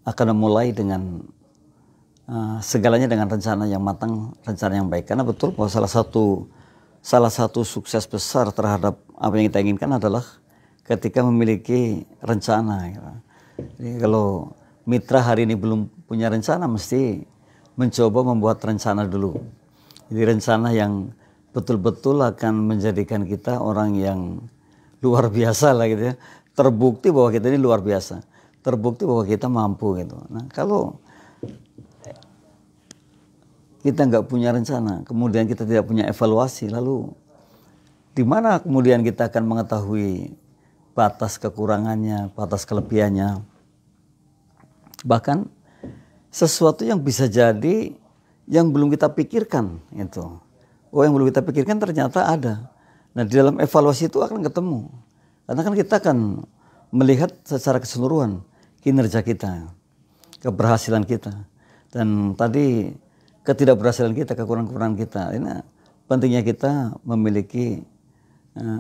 akan memulai dengan segalanya dengan rencana yang matang, rencana yang baik. Karena betul bahwa salah satu sukses besar terhadap apa yang kita inginkan adalah ketika memiliki rencana. Jadi kalau mitra hari ini belum punya rencana, mesti mencoba membuat rencana dulu. Jadi rencana yang betul-betul akan menjadikan kita orang yang luar biasa lah gitu ya. Terbukti bahwa kita ini luar biasa. Terbukti bahwa kita mampu gitu. Nah, kalau kita nggak punya rencana, kemudian kita tidak punya evaluasi, lalu di mana kemudian kita akan mengetahui batas kekurangannya, batas kelebihannya. Bahkan sesuatu yang bisa jadi yang belum kita pikirkan itu. Oh, yang belum kita pikirkan ternyata ada. Nah, di dalam evaluasi itu akan ketemu. Karena kan kita akan melihat secara keseluruhan kinerja kita, keberhasilan kita. Dan tadi ketidakberhasilan kita, kekurangan-kekurangan kita. Ini pentingnya kita memiliki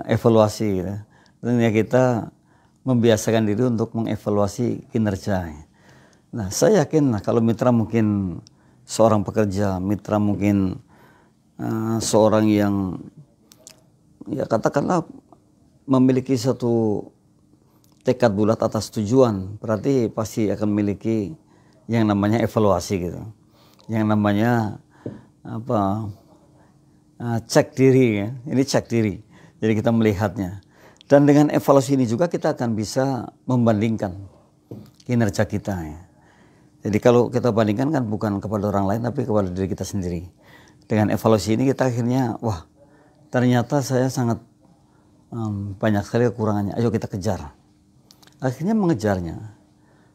evaluasi. Ya. Pentingnya kita membiasakan diri untuk mengevaluasi kinerja. Nah, saya yakin kalau mitra mungkin seorang pekerja, mitra mungkin seorang yang ya katakanlah memiliki satu tekad bulat atas tujuan, berarti pasti akan memiliki yang namanya evaluasi gitu, yang namanya cek diri ya. Ini cek diri, jadi kita melihatnya. Dan dengan evaluasi ini juga kita akan bisa membandingkan kinerja kita ya. Jadi kalau kita bandingkan kan bukan kepada orang lain tapi kepada diri kita sendiri. Dengan evaluasi ini kita akhirnya, wah ternyata saya sangat banyak sekali kekurangannya, ayo kita kejar. Akhirnya mengejarnya.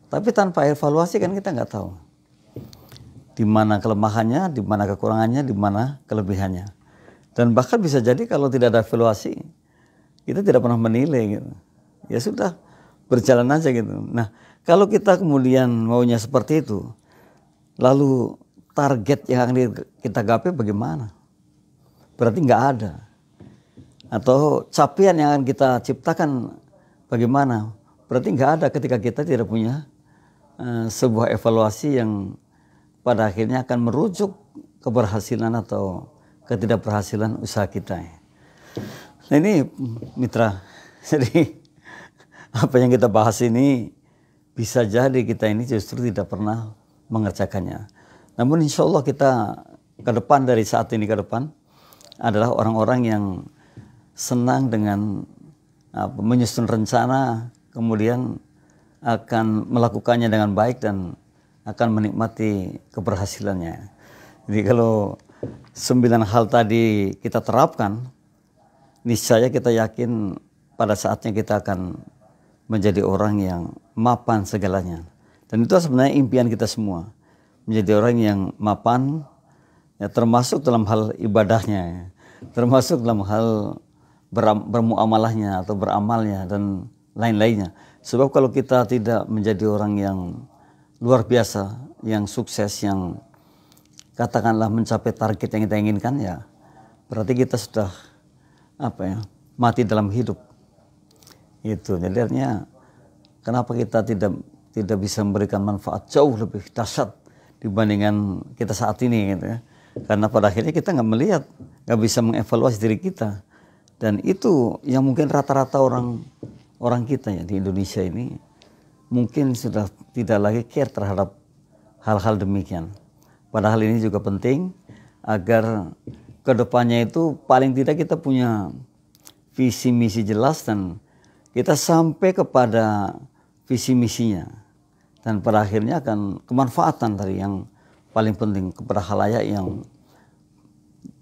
Tapi tanpa evaluasi kan kita nggak tahu di mana kelemahannya, di mana kekurangannya, di mana kelebihannya. Dan bahkan bisa jadi kalau tidak ada evaluasi, kita tidak pernah menilai gitu. Ya sudah, berjalan aja gitu. Nah, kalau kita kemudian maunya seperti itu, lalu target yang akan kita gapai bagaimana? Berarti nggak ada. Atau capaian yang akan kita ciptakan bagaimana? Berarti nggak ada ketika kita tidak punya sebuah evaluasi yang pada akhirnya akan merujuk keberhasilan atau ketidakberhasilan usaha kita. Nah ini mitra, jadi apa yang kita bahas ini bisa jadi kita ini justru tidak pernah mengerjakannya. Namun insya Allah kita ke depan, dari saat ini ke depan adalah orang-orang yang senang dengan menyusun rencana, kemudian akan melakukannya dengan baik dan akan menikmati keberhasilannya. Jadi kalau 9 hal tadi kita terapkan, niscaya kita yakin pada saatnya kita akan menjadi orang yang mapan segalanya. Dan itu sebenarnya impian kita semua, menjadi orang yang mapan, ya, termasuk dalam hal ibadahnya, ya, termasuk dalam hal bermuamalahnya atau beramalnya dan lain-lainnya. Sebab kalau kita tidak menjadi orang yang luar biasa, yang sukses, yang katakanlah mencapai target yang kita inginkan, ya berarti kita sudah mati dalam hidup. Itu jadi artinya kenapa kita tidak bisa memberikan manfaat jauh lebih dahsyat dibandingkan kita saat ini gitu ya. Karena pada akhirnya kita nggak bisa mengevaluasi diri kita. Dan itu yang mungkin rata-rata orang kita ya di Indonesia ini mungkin sudah tidak lagi care terhadap hal-hal demikian. Padahal ini juga penting agar kedepannya itu paling tidak kita punya visi misi jelas dan kita sampai kepada visi misinya. Dan pada akhirnya akan kemanfaatan dari yang paling penting kepada khalayak yang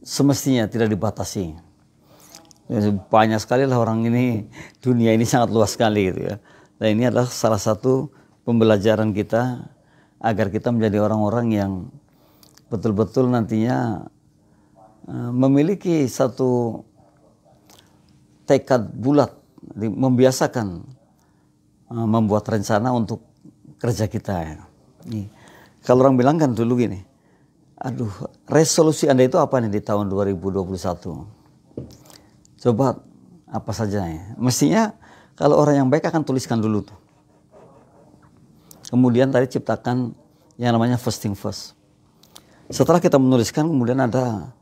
semestinya tidak dibatasi. Banyak sekali lah orang ini, dunia ini sangat luas sekali gitu ya. Dan ini adalah salah satu pembelajaran kita agar kita menjadi orang-orang yang betul-betul nantinya memiliki satu tekad bulat, membiasakan membuat rencana untuk kerja kita ya. Nih, kalau orang bilang kan dulu gini, aduh resolusi Anda itu apa nih di tahun 2021? Coba apa saja ya. Mestinya kalau orang yang baik akan tuliskan dulu tuh. Kemudian tadi ciptakan yang namanya first thing first. Setelah kita menuliskan kemudian ada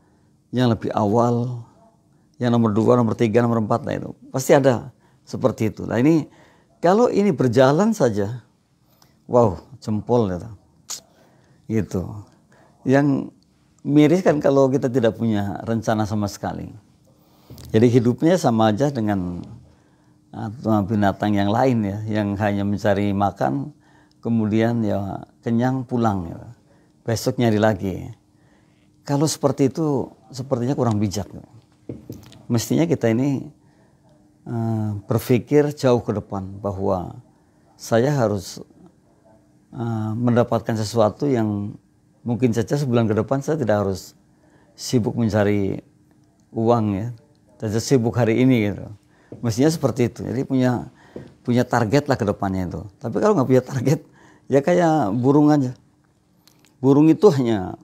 yang lebih awal, yang nomor 2, nomor 3, nomor 4 lah itu. Pasti ada seperti itu. Nah ini kalau ini berjalan saja, wow jempol gitu. Gitu. Yang miris kan kalau kita tidak punya rencana sama sekali. Jadi hidupnya sama aja dengan binatang yang lain ya, yang hanya mencari makan, kemudian ya kenyang pulang ya. Besok nyari lagi. Kalau seperti itu sepertinya kurang bijak. Mestinya kita ini berpikir jauh ke depan bahwa saya harus mendapatkan sesuatu yang mungkin saja sebulan ke depan saya tidak harus sibuk mencari uang ya. Dan sibuk hari ini gitu. Mestinya seperti itu. Jadi punya target lah ke depannya itu. Tapi kalau nggak punya target, ya kayak burung aja. Burung itu hanya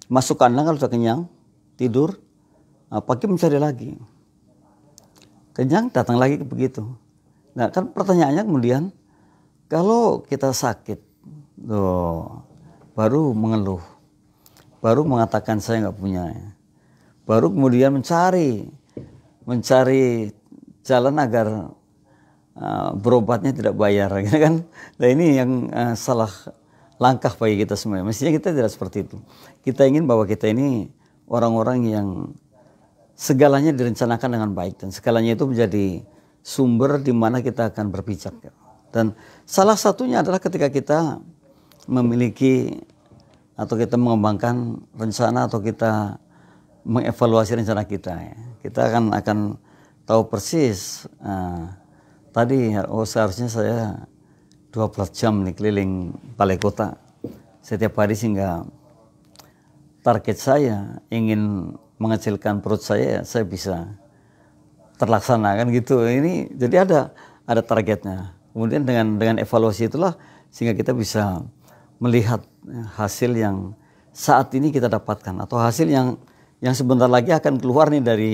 masuk kandang kalau sudah kenyang, tidur, pagi mencari lagi. Kenyang, datang lagi begitu. Nah kan pertanyaannya kemudian, kalau kita sakit, baru mengeluh, baru mengatakan saya nggak punya. Baru kemudian mencari jalan agar berobatnya tidak bayar, gitu kan? Nah ini yang salah langkah bagi kita semua. Mestinya kita tidak seperti itu. Kita ingin bahwa kita ini orang-orang yang segalanya direncanakan dengan baik dan segalanya itu menjadi sumber di mana kita akan berpijak. Dan salah satunya adalah ketika kita memiliki atau kita mengembangkan rencana atau kita mengevaluasi rencana kita, ya. Kita akan tahu persis. Tadi seharusnya saya 12 jam nih keliling balai kota setiap hari, sehingga target saya ingin mengecilkan perut saya bisa terlaksana kan gitu. Ini jadi ada targetnya. Kemudian dengan evaluasi itulah sehingga kita bisa melihat hasil yang saat ini kita dapatkan atau hasil yang sebentar lagi akan keluar nih dari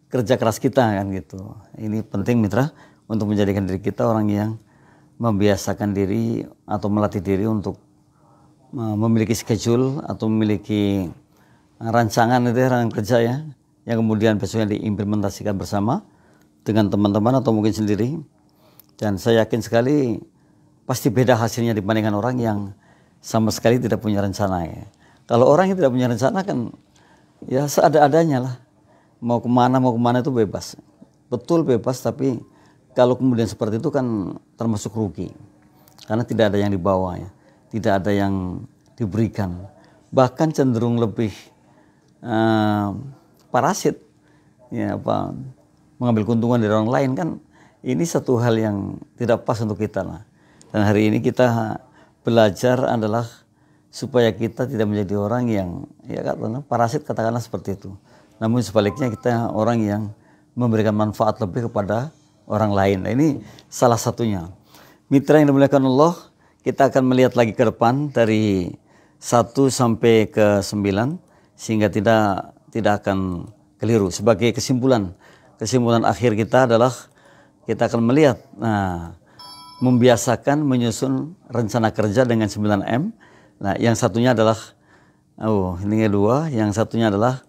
kerja keras kita kan gitu. Ini penting mitra untuk menjadikan diri kita orang yang membiasakan diri atau melatih diri untuk memiliki schedule atau memiliki rancangan itu rancangan kerja ya, yang kemudian besoknya diimplementasikan bersama dengan teman-teman atau mungkin sendiri. Dan saya yakin sekali pasti beda hasilnya dibandingkan orang yang sama sekali tidak punya rencana ya. Kalau orang yang tidak punya rencana kan ya seada-adanya lah, mau kemana itu bebas, betul bebas. Tapi kalau kemudian seperti itu kan termasuk rugi, karena tidak ada yang dibawa ya, tidak ada yang diberikan, bahkan cenderung lebih parasit ya, mengambil keuntungan dari orang lain kan. Ini satu hal yang tidak pas untuk kita lah. Dan hari ini kita belajar adalah supaya kita tidak menjadi orang yang ya katakanlah parasit, katakanlah seperti itu. Namun sebaliknya kita orang yang memberikan manfaat lebih kepada orang lain. Nah, ini salah satunya. Mitra yang dimuliakan Allah, kita akan melihat lagi ke depan dari 1 sampai ke 9 sehingga tidak akan keliru. Sebagai kesimpulan akhir kita adalah kita akan melihat membiasakan menyusun rencana kerja dengan 9M. Nah, yang satunya adalah ini kedua, yang satunya adalah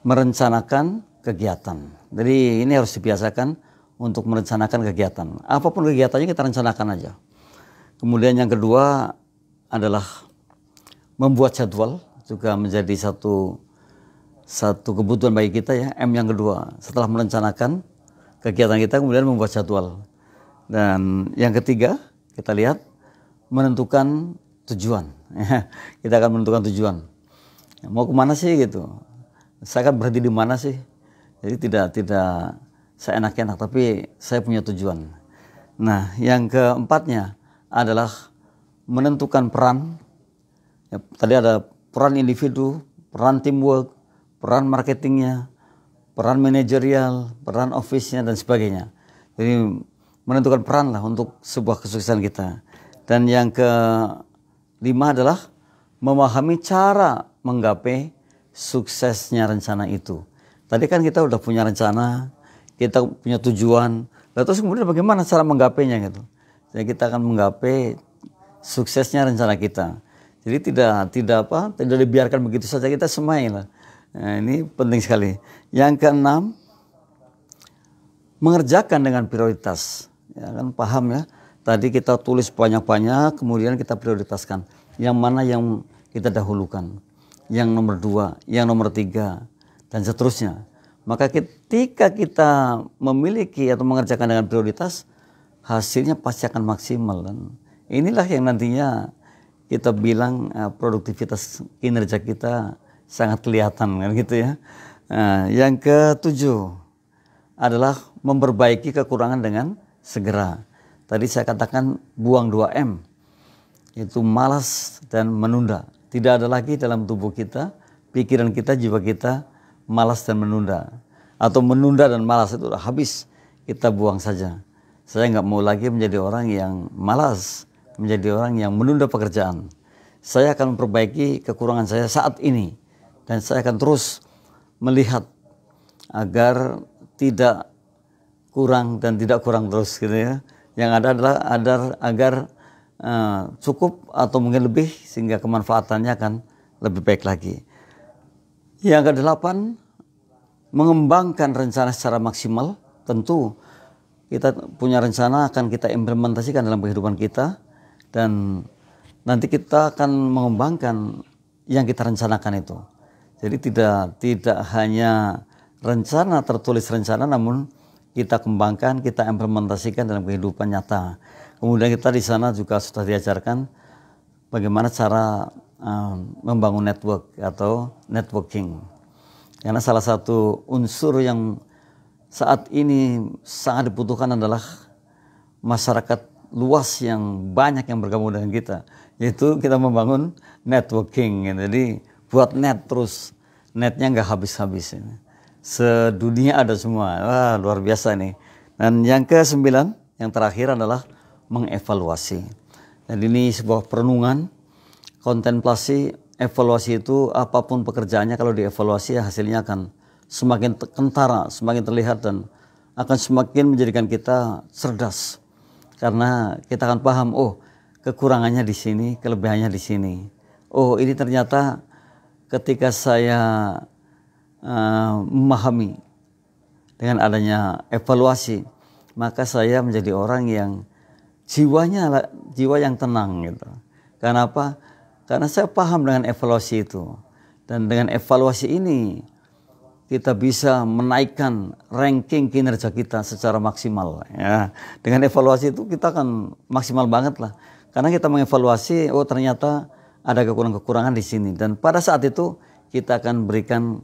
merencanakan kegiatan. Jadi ini harus dibiasakan untuk merencanakan kegiatan. Apapun kegiatannya kita rencanakan aja. Kemudian yang kedua adalah membuat jadwal, juga menjadi satu kebutuhan bagi kita ya. M yang kedua, setelah merencanakan kegiatan kita kemudian membuat jadwal. Dan yang ketiga kita lihat menentukan tujuan. Kita akan menentukan tujuan. Mau kemana sih gitu? Saya akan berhenti di mana sih? Jadi tidak saya enak-enak, tapi saya punya tujuan. Nah, yang keempatnya adalah menentukan peran. Ya, tadi ada peran individu, peran teamwork, peran marketingnya, peran manajerial, peran office-nya dan sebagainya. Jadi menentukan peran lah untuk sebuah kesuksesan kita. Dan yang kelima adalah memahami cara menggapai suksesnya rencana itu. Tadi kan kita udah punya rencana, kita punya tujuan, lalu terus kemudian bagaimana cara menggapainya gitu. Jadi kita akan menggapai suksesnya rencana kita. Jadi tidak dibiarkan begitu saja kita semai lah. Nah, ini penting sekali. Yang keenam, mengerjakan dengan prioritas. Ya kan paham ya. Tadi kita tulis banyak-banyak, kemudian kita prioritaskan. Yang mana yang kita dahulukan. Yang nomor 2, yang nomor 3, dan seterusnya. Maka ketika kita memiliki atau mengerjakan dengan prioritas, hasilnya pasti akan maksimal. Dan inilah yang nantinya kita bilang produktivitas kinerja kita sangat kelihatan kan gitu ya. Yang ketujuh adalah memperbaiki kekurangan dengan segera. Tadi saya katakan buang 2M, itu malas dan menunda. Tidak ada lagi dalam tubuh kita, pikiran kita, jiwa kita malas dan menunda. Atau menunda dan malas itu udah habis, kita buang saja. Saya nggak mau lagi menjadi orang yang malas, menjadi orang yang menunda pekerjaan. Saya akan memperbaiki kekurangan saya saat ini. Dan saya akan terus melihat agar tidak kurang dan tidak kurang terus gitu ya. Yang ada adalah agar cukup atau mungkin lebih sehingga kemanfaatannya akan lebih baik lagi. Yang kedelapan, mengembangkan rencana secara maksimal. Tentu kita punya rencana akan kita implementasikan dalam kehidupan kita dan nanti kita akan mengembangkan yang kita rencanakan itu. Jadi tidak hanya rencana, tertulis rencana, namun kita kembangkan, kita implementasikan dalam kehidupan nyata. Kemudian kita di sana juga sudah diajarkan bagaimana cara membangun network atau networking. Karena salah satu unsur yang saat ini sangat dibutuhkan adalah masyarakat luas yang banyak yang bergabung dengan kita, yaitu kita membangun networking. Jadi buat net terus, netnya nggak habis-habis. Sedunia ada semua. Wah, luar biasa nih. Dan yang ke-9, yang terakhir adalah mengevaluasi. Dan ini sebuah perenungan, kontemplasi, evaluasi itu apapun pekerjaannya kalau dievaluasi hasilnya akan semakin kentara, semakin terlihat dan akan semakin menjadikan kita cerdas. Karena kita akan paham, oh kekurangannya di sini, kelebihannya di sini. Oh ini ternyata ketika saya memahami dengan adanya evaluasi, maka saya menjadi orang yang jiwa yang tenang gitu. Karena apa? Karena saya paham dengan evaluasi itu. Dan dengan evaluasi ini kita bisa menaikkan ranking kinerja kita secara maksimal. Ya, dengan evaluasi itu kita akan maksimal banget lah. Karena kita mengevaluasi, oh ternyata ada kekurangan-kekurangan di sini. Dan pada saat itu kita akan berikan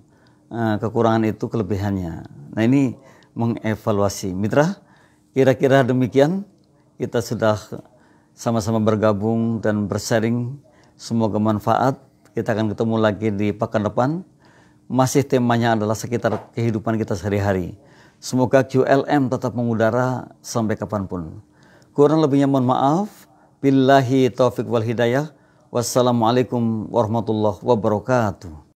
kekurangan itu kelebihannya. Nah ini mengevaluasi. Mitra, kira-kira demikian kita sudah sama-sama bergabung dan bersharing. Semoga manfaat. Kita akan ketemu lagi di pekan depan. Masih temanya adalah sekitar kehidupan kita sehari-hari. Semoga QLM tetap mengudara sampai kapanpun. Kurang lebihnya mohon maaf. Billahi taufiq wal hidayah. Wassalamualaikum warahmatullahi wabarakatuh.